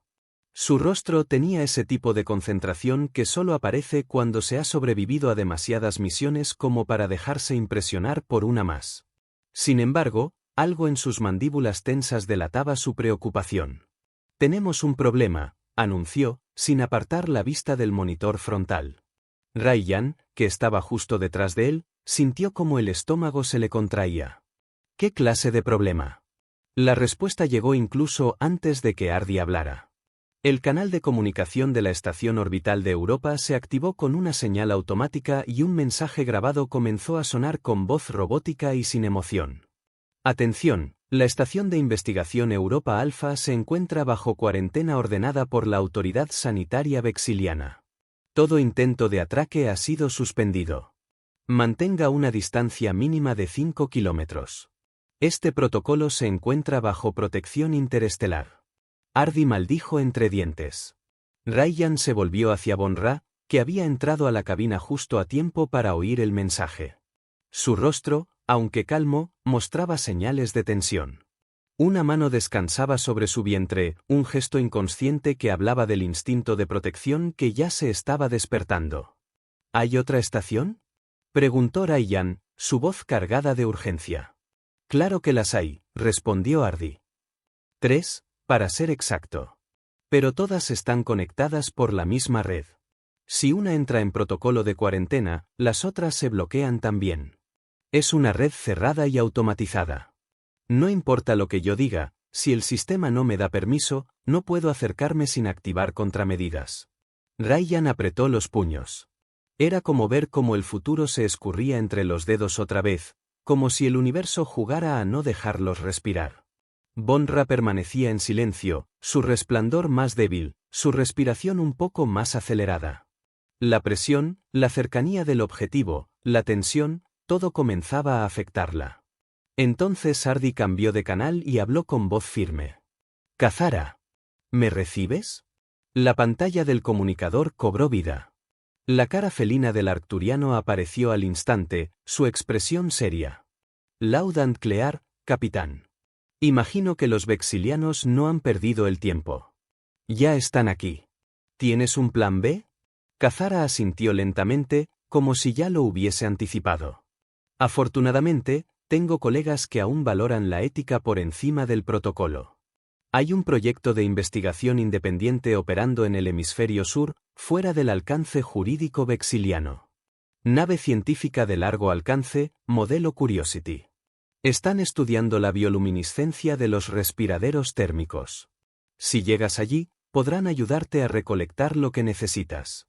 Su rostro tenía ese tipo de concentración que solo aparece cuando se ha sobrevivido a demasiadas misiones como para dejarse impresionar por una más. Sin embargo, algo en sus mandíbulas tensas delataba su preocupación. «Tenemos un problema», anunció, sin apartar la vista del monitor frontal. Ryan, que estaba justo detrás de él, sintió como el estómago se le contraía. ¿Qué clase de problema? La respuesta llegó incluso antes de que Hardy hablara. El canal de comunicación de la Estación Orbital de Europa se activó con una señal automática y un mensaje grabado comenzó a sonar con voz robótica y sin emoción. Atención, la Estación de Investigación Europa Alpha se encuentra bajo cuarentena ordenada por la Autoridad Sanitaria Vexiliana. Todo intento de atraque ha sido suspendido. Mantenga una distancia mínima de 5 kilómetros. Este protocolo se encuentra bajo protección interestelar. Hardy maldijo entre dientes. Ryan se volvió hacia Von Ra, que había entrado a la cabina justo a tiempo para oír el mensaje. Su rostro, aunque calmo, mostraba señales de tensión. Una mano descansaba sobre su vientre, un gesto inconsciente que hablaba del instinto de protección que ya se estaba despertando. ¿Hay otra estación?, preguntó Ryan, su voz cargada de urgencia. Claro que las hay, respondió Hardy. 3, para ser exacto. Pero todas están conectadas por la misma red. Si una entra en protocolo de cuarentena, las otras se bloquean también. Es una red cerrada y automatizada. No importa lo que yo diga, si el sistema no me da permiso, no puedo acercarme sin activar contramedidas. Ryan apretó los puños. Era como ver cómo el futuro se escurría entre los dedos otra vez, como si el universo jugara a no dejarlos respirar. Von Ra permanecía en silencio, su resplandor más débil, su respiración un poco más acelerada. La presión, la cercanía del objetivo, la tensión, todo comenzaba a afectarla. Entonces Hardy cambió de canal y habló con voz firme. «Kazara, ¿me recibes?». La pantalla del comunicador cobró vida. La cara felina del arcturiano apareció al instante, su expresión seria. «Loud and clear, capitán. Imagino que los vexilianos no han perdido el tiempo. Ya están aquí. ¿Tienes un plan B?». Kazara asintió lentamente, como si ya lo hubiese anticipado. «Afortunadamente, tengo colegas que aún valoran la ética por encima del protocolo. Hay un proyecto de investigación independiente operando en el hemisferio sur, fuera del alcance jurídico vexiliano. Nave científica de largo alcance, modelo Curiosity. Están estudiando la bioluminiscencia de los respiraderos térmicos. Si llegas allí, podrán ayudarte a recolectar lo que necesitas.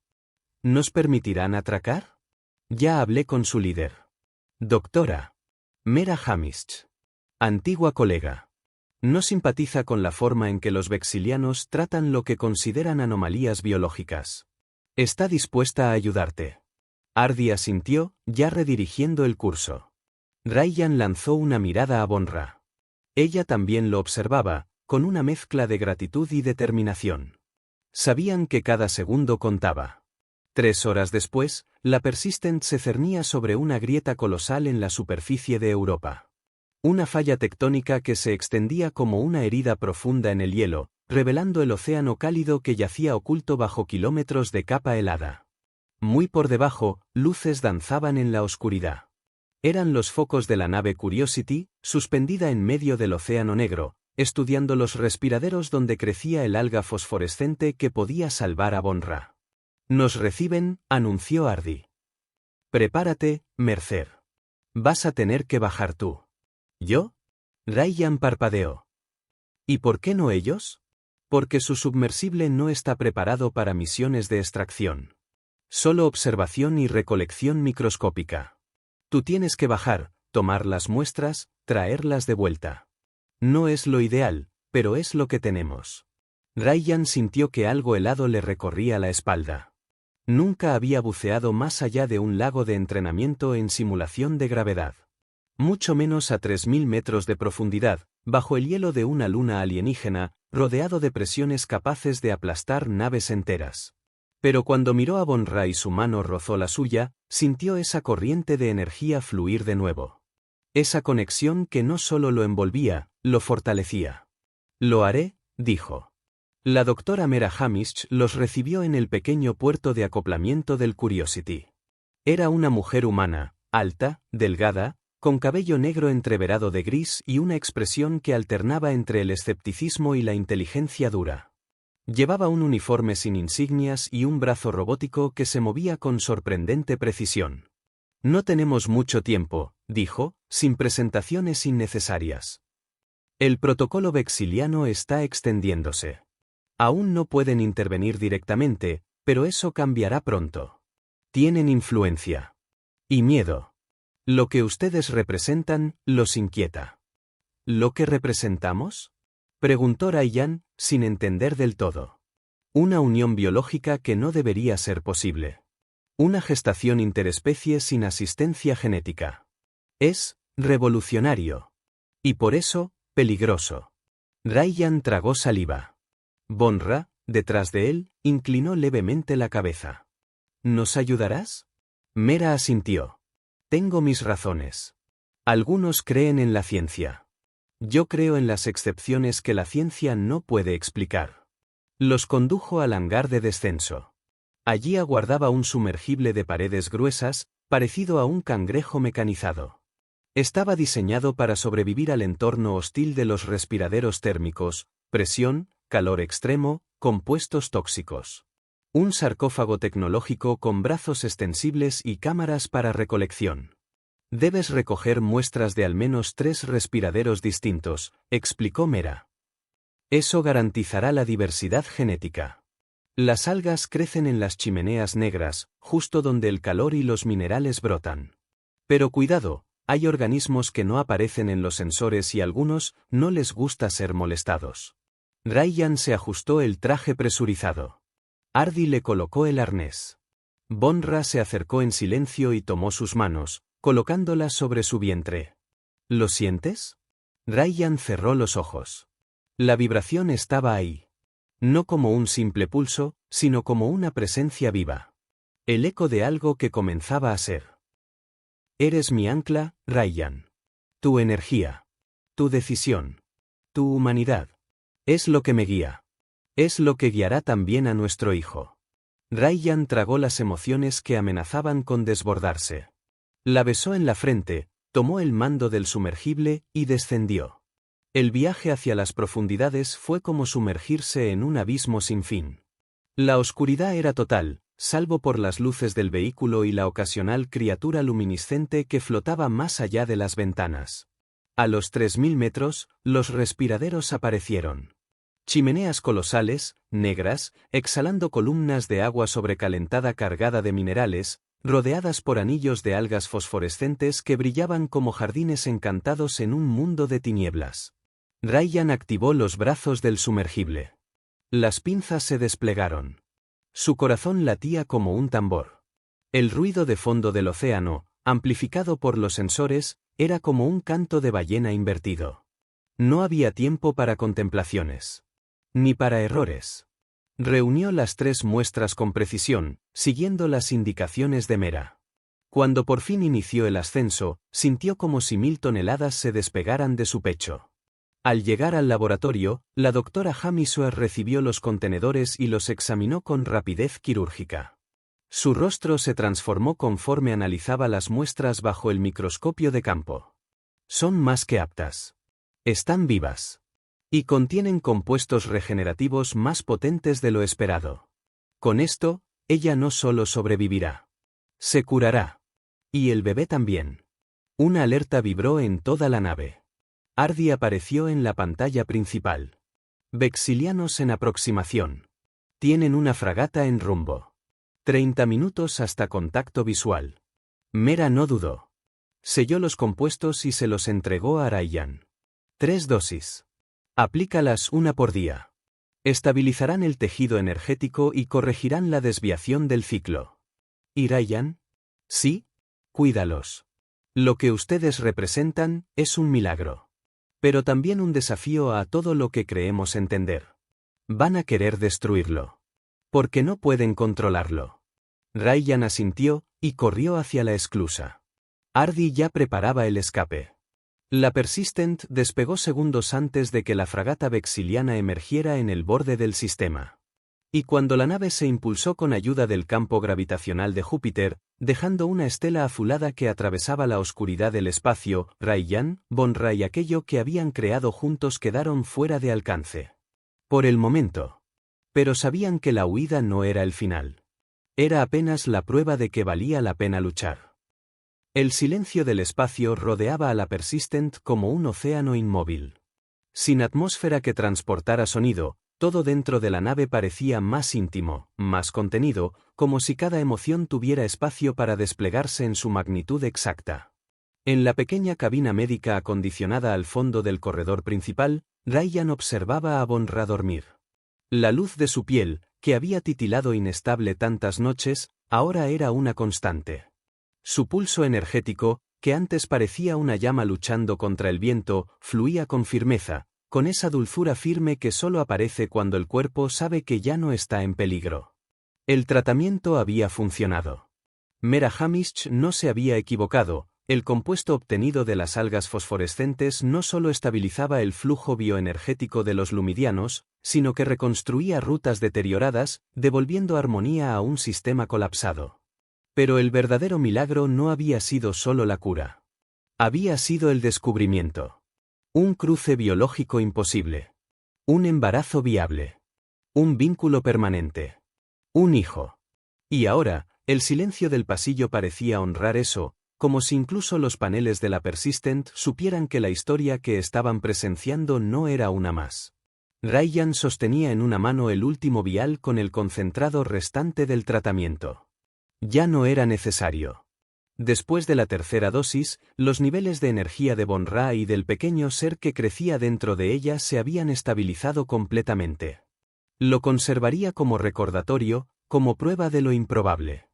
¿Nos permitirán atracar?». Ya hablé con su líder. Doctora Mera Hamish. Antigua colega. No simpatiza con la forma en que los vexilianos tratan lo que consideran anomalías biológicas. Está dispuesta a ayudarte. Hardy asintió, ya redirigiendo el curso. Ryan lanzó una mirada a Von Ra. Ella también lo observaba, con una mezcla de gratitud y determinación. Sabían que cada segundo contaba. 3 horas después, la Persistent se cernía sobre una grieta colosal en la superficie de Europa. Una falla tectónica que se extendía como una herida profunda en el hielo, revelando el océano cálido que yacía oculto bajo kilómetros de capa helada. Muy por debajo, luces danzaban en la oscuridad. Eran los focos de la nave Curiosity, suspendida en medio del océano negro, estudiando los respiraderos donde crecía el alga fosforescente que podía salvar a Von Ra. «Nos reciben», anunció Hardy. «Prepárate, Mercer. Vas a tener que bajar tú». «¿Yo?». Ryan parpadeó. «¿Y por qué no ellos?». «Porque su submersible no está preparado para misiones de extracción. Solo observación y recolección microscópica. Tú tienes que bajar, tomar las muestras, traerlas de vuelta. No es lo ideal, pero es lo que tenemos». Ryan sintió que algo helado le recorría la espalda. Nunca había buceado más allá de un lago de entrenamiento en simulación de gravedad. Mucho menos a 3000 metros de profundidad, bajo el hielo de una luna alienígena, rodeado de presiones capaces de aplastar naves enteras. Pero cuando miró a Von Ra y su mano rozó la suya, sintió esa corriente de energía fluir de nuevo. Esa conexión que no solo lo envolvía, lo fortalecía. Lo haré, dijo. La doctora Mera Hamish los recibió en el pequeño puerto de acoplamiento del Curiosity. Era una mujer humana, alta, delgada, con cabello negro entreverado de gris y una expresión que alternaba entre el escepticismo y la inteligencia dura. Llevaba un uniforme sin insignias y un brazo robótico que se movía con sorprendente precisión. No tenemos mucho tiempo, dijo, sin presentaciones innecesarias. El protocolo vexiliano está extendiéndose. Aún no pueden intervenir directamente, pero eso cambiará pronto. Tienen influencia. Y miedo. Lo que ustedes representan, los inquieta. ¿Lo que representamos? Preguntó Ryan, sin entender del todo. Una unión biológica que no debería ser posible. Una gestación interespecie sin asistencia genética. Es revolucionario. Y por eso, peligroso. Ryan tragó saliva. Bonra, detrás de él, inclinó levemente la cabeza. ¿Nos ayudarás? Mera asintió. Tengo mis razones. Algunos creen en la ciencia. Yo creo en las excepciones que la ciencia no puede explicar. Los condujo al hangar de descenso. Allí aguardaba un sumergible de paredes gruesas, parecido a un cangrejo mecanizado. Estaba diseñado para sobrevivir al entorno hostil de los respiraderos térmicos, presión, calor extremo, compuestos tóxicos. Un sarcófago tecnológico con brazos extensibles y cámaras para recolección. Debes recoger muestras de al menos 3 respiraderos distintos, explicó Mera. Eso garantizará la diversidad genética. Las algas crecen en las chimeneas negras, justo donde el calor y los minerales brotan. Pero cuidado, hay organismos que no aparecen en los sensores y a algunos no les gusta ser molestados. Ryan se ajustó el traje presurizado. Ardi le colocó el arnés. Bonra se acercó en silencio y tomó sus manos, colocándolas sobre su vientre. ¿Lo sientes? Ryan cerró los ojos. La vibración estaba ahí. No como un simple pulso, sino como una presencia viva. El eco de algo que comenzaba a ser. Eres mi ancla, Ryan. Tu energía. Tu decisión. Tu humanidad. Es lo que me guía. Es lo que guiará también a nuestro hijo. Ryan tragó las emociones que amenazaban con desbordarse. La besó en la frente, tomó el mando del sumergible y descendió. El viaje hacia las profundidades fue como sumergirse en un abismo sin fin. La oscuridad era total, salvo por las luces del vehículo y la ocasional criatura luminiscente que flotaba más allá de las ventanas. A los 3000 metros, los respiraderos aparecieron. Chimeneas colosales, negras, exhalando columnas de agua sobrecalentada cargada de minerales, rodeadas por anillos de algas fosforescentes que brillaban como jardines encantados en un mundo de tinieblas. Ryan activó los brazos del sumergible. Las pinzas se desplegaron. Su corazón latía como un tambor. El ruido de fondo del océano, amplificado por los sensores, era como un canto de ballena invertido. No había tiempo para contemplaciones. Ni para errores. Reunió las 3 muestras con precisión, siguiendo las indicaciones de Mera. Cuando por fin inició el ascenso, sintió como si 1000 toneladas se despegaran de su pecho. Al llegar al laboratorio, la doctora Hamisware recibió los contenedores y los examinó con rapidez quirúrgica. Su rostro se transformó conforme analizaba las muestras bajo el microscopio de campo. Son más que aptas. Están vivas. Y contienen compuestos regenerativos más potentes de lo esperado. Con esto, ella no solo sobrevivirá. Se curará. Y el bebé también. Una alerta vibró en toda la nave. Ardi apareció en la pantalla principal. Vexilianos en aproximación. Tienen una fragata en rumbo. 30 minutos hasta contacto visual. Mera no dudó. Selló los compuestos y se los entregó a Ryan. 3 dosis. Aplícalas una por día. Estabilizarán el tejido energético y corregirán la desviación del ciclo. ¿Y Ryan? Sí, cuídalos. Lo que ustedes representan es un milagro. Pero también un desafío a todo lo que creemos entender. Van a querer destruirlo. Porque no pueden controlarlo. Ryan asintió y corrió hacia la esclusa. Ardi ya preparaba el escape. La Persistent despegó segundos antes de que la fragata vexiliana emergiera en el borde del sistema. Y cuando la nave se impulsó con ayuda del campo gravitacional de Júpiter, dejando una estela azulada que atravesaba la oscuridad del espacio, Ryan, Von Ra y aquello que habían creado juntos quedaron fuera de alcance. Por el momento. Pero sabían que la huida no era el final. Era apenas la prueba de que valía la pena luchar. El silencio del espacio rodeaba a la Persistent como un océano inmóvil. Sin atmósfera que transportara sonido, todo dentro de la nave parecía más íntimo, más contenido, como si cada emoción tuviera espacio para desplegarse en su magnitud exacta. En la pequeña cabina médica acondicionada al fondo del corredor principal, Ryan observaba a Von Ra dormir. La luz de su piel, que había titilado inestable tantas noches, ahora era una constante. Su pulso energético, que antes parecía una llama luchando contra el viento, fluía con firmeza, con esa dulzura firme que solo aparece cuando el cuerpo sabe que ya no está en peligro. El tratamiento había funcionado. Mera Hamish no se había equivocado, el compuesto obtenido de las algas fosforescentes no solo estabilizaba el flujo bioenergético de los lumidianos, sino que reconstruía rutas deterioradas, devolviendo armonía a un sistema colapsado. Pero el verdadero milagro no había sido solo la cura. Había sido el descubrimiento. Un cruce biológico imposible. Un embarazo viable. Un vínculo permanente. Un hijo. Y ahora, el silencio del pasillo parecía honrar eso, como si incluso los paneles de la Persistent supieran que la historia que estaban presenciando no era una más. Ryan sostenía en una mano el último vial con el concentrado restante del tratamiento. Ya no era necesario. Después de la tercera dosis, los niveles de energía de Von Ra y del pequeño ser que crecía dentro de ella se habían estabilizado completamente. Lo conservaría como recordatorio, como prueba de lo improbable.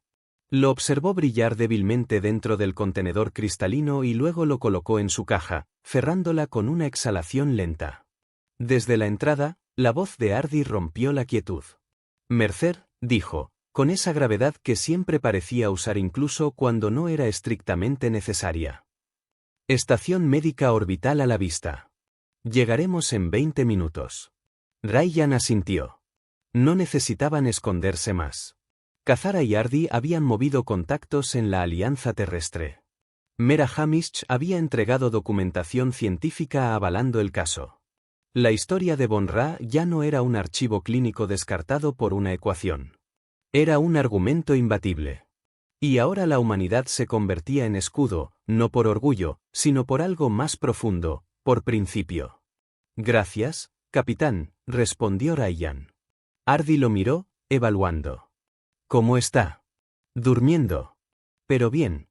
Lo observó brillar débilmente dentro del contenedor cristalino y luego lo colocó en su caja, cerrándola con una exhalación lenta. Desde la entrada, la voz de Ardi rompió la quietud. Mercer, dijo, con esa gravedad que siempre parecía usar incluso cuando no era estrictamente necesaria. Estación médica orbital a la vista. Llegaremos en 20 minutos. Ryan asintió. No necesitaban esconderse más. Kazara y Ardi habían movido contactos en la Alianza Terrestre. Mera Hamish había entregado documentación científica avalando el caso. La historia de Von Ra ya no era un archivo clínico descartado por una ecuación. Era un argumento imbatible. Y ahora la humanidad se convertía en escudo, no por orgullo, sino por algo más profundo, por principio. Gracias, capitán, respondió Ryan. Ardi lo miró, evaluando. ¿Cómo está? Durmiendo. Pero bien.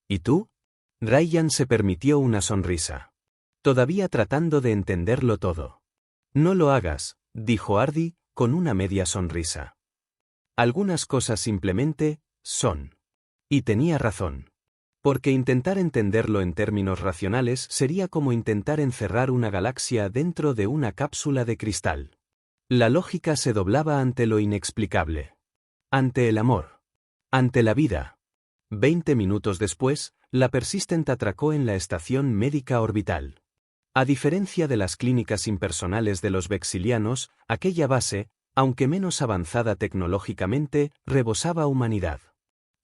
¿Y tú? Ryan se permitió una sonrisa. Todavía tratando de entenderlo todo. No lo hagas, dijo Ardi, con una media sonrisa. Algunas cosas simplemente son. Y tenía razón. Porque intentar entenderlo en términos racionales sería como intentar encerrar una galaxia dentro de una cápsula de cristal. La lógica se doblaba ante lo inexplicable. Ante el amor. Ante la vida. 20 minutos después, la Persistent atracó en la estación médica orbital. A diferencia de las clínicas impersonales de los vexilianos, aquella base, aunque menos avanzada tecnológicamente, rebosaba humanidad.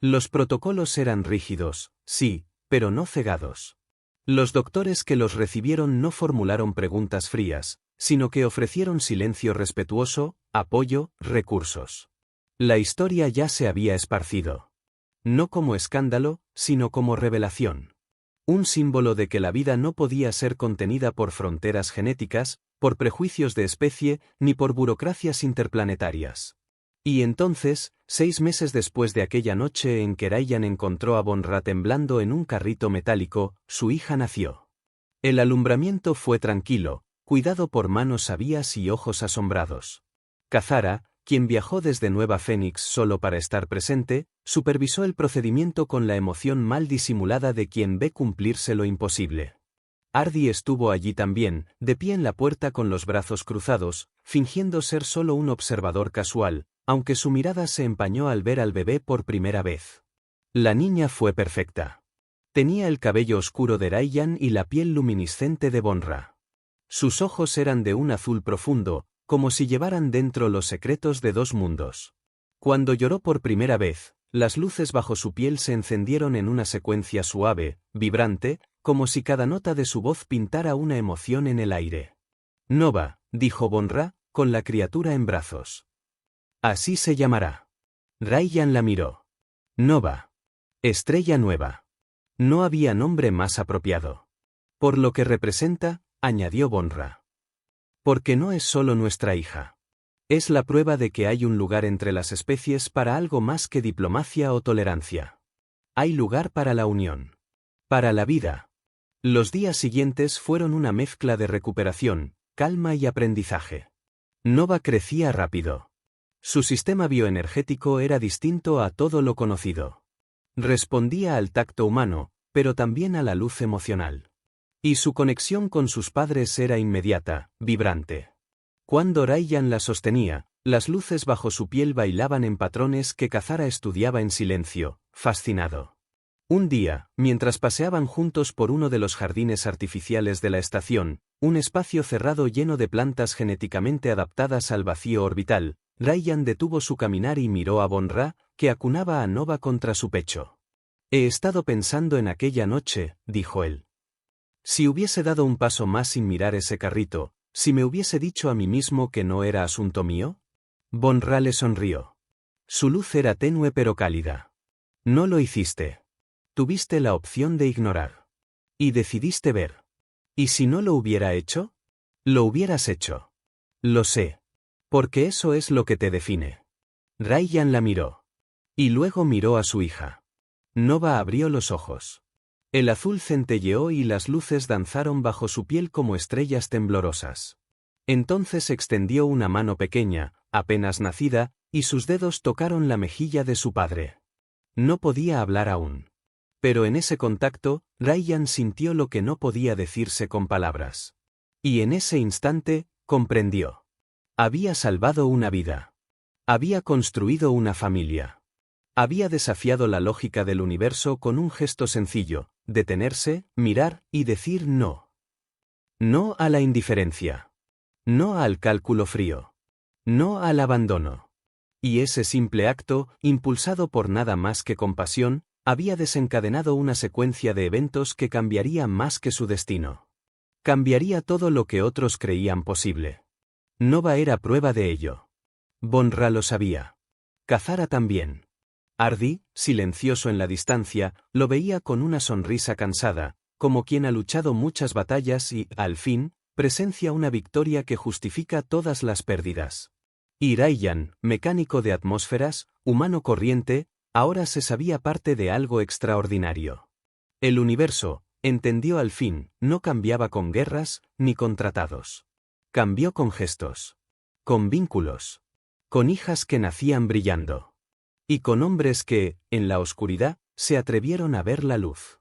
Los protocolos eran rígidos, sí, pero no cegados. Los doctores que los recibieron no formularon preguntas frías, sino que ofrecieron silencio respetuoso, apoyo, recursos. La historia ya se había esparcido. No como escándalo, sino como revelación. Un símbolo de que la vida no podía ser contenida por fronteras genéticas, por prejuicios de especie, ni por burocracias interplanetarias. Y entonces, 6 meses después de aquella noche en que Ryan encontró a Von Ra temblando en un carrito metálico, su hija nació. El alumbramiento fue tranquilo, cuidado por manos sabias y ojos asombrados. Kazara, quien viajó desde Nueva Fénix solo para estar presente, supervisó el procedimiento con la emoción mal disimulada de quien ve cumplirse lo imposible. Ardi estuvo allí también, de pie en la puerta con los brazos cruzados, fingiendo ser solo un observador casual, aunque su mirada se empañó al ver al bebé por primera vez. La niña fue perfecta. Tenía el cabello oscuro de Rayyan y la piel luminiscente de Bonra. Sus ojos eran de un azul profundo, como si llevaran dentro los secretos de dos mundos. Cuando lloró por primera vez, las luces bajo su piel se encendieron en una secuencia suave, vibrante, como si cada nota de su voz pintara una emoción en el aire. Nova, dijo Bonra, con la criatura en brazos. Así se llamará. Rayyan la miró. Nova. Estrella nueva. No había nombre más apropiado. Por lo que representa, añadió Bonra. Porque no es solo nuestra hija. Es la prueba de que hay un lugar entre las especies para algo más que diplomacia o tolerancia. Hay lugar para la unión. Para la vida. Los días siguientes fueron una mezcla de recuperación, calma y aprendizaje. Nova crecía rápido. Su sistema bioenergético era distinto a todo lo conocido. Respondía al tacto humano, pero también a la luz emocional. Y su conexión con sus padres era inmediata, vibrante. Cuando Rayyan la sostenía, las luces bajo su piel bailaban en patrones que Kazara estudiaba en silencio, fascinado. Un día, mientras paseaban juntos por uno de los jardines artificiales de la estación, un espacio cerrado lleno de plantas genéticamente adaptadas al vacío orbital, Rayyan detuvo su caminar y miró a Bonra, que acunaba a Nova contra su pecho. He estado pensando en aquella noche, dijo él. Si hubiese dado un paso más sin mirar ese carrito, si me hubiese dicho a mí mismo que no era asunto mío. Bonra le sonrió. Su luz era tenue pero cálida. No lo hiciste. Tuviste la opción de ignorar. Y decidiste ver. ¿Y si no lo hubiera hecho? Lo hubieras hecho. Lo sé. Porque eso es lo que te define. Rayyan la miró. Y luego miró a su hija. Nova abrió los ojos. El azul centelleó y las luces danzaron bajo su piel como estrellas temblorosas. Entonces extendió una mano pequeña, apenas nacida, y sus dedos tocaron la mejilla de su padre. No podía hablar aún. Pero en ese contacto, Rayyan sintió lo que no podía decirse con palabras. Y en ese instante, comprendió. Había salvado una vida. Había construido una familia. Había desafiado la lógica del universo con un gesto sencillo, detenerse, mirar y decir no. No a la indiferencia. No al cálculo frío. No al abandono. Y ese simple acto, impulsado por nada más que compasión, había desencadenado una secuencia de eventos que cambiaría más que su destino. Cambiaría todo lo que otros creían posible. Nova era prueba de ello. Bonra lo sabía. Kazara también. Ardi, silencioso en la distancia, lo veía con una sonrisa cansada, como quien ha luchado muchas batallas y, al fin, presencia una victoria que justifica todas las pérdidas. Y Rayyan, mecánico de atmósferas, humano corriente, ahora se sabía parte de algo extraordinario. El universo, entendió al fin, no cambiaba con guerras, ni con tratados. Cambió con gestos. Con vínculos. Con hijas que nacían brillando. Y con hombres que, en la oscuridad, se atrevieron a ver la luz.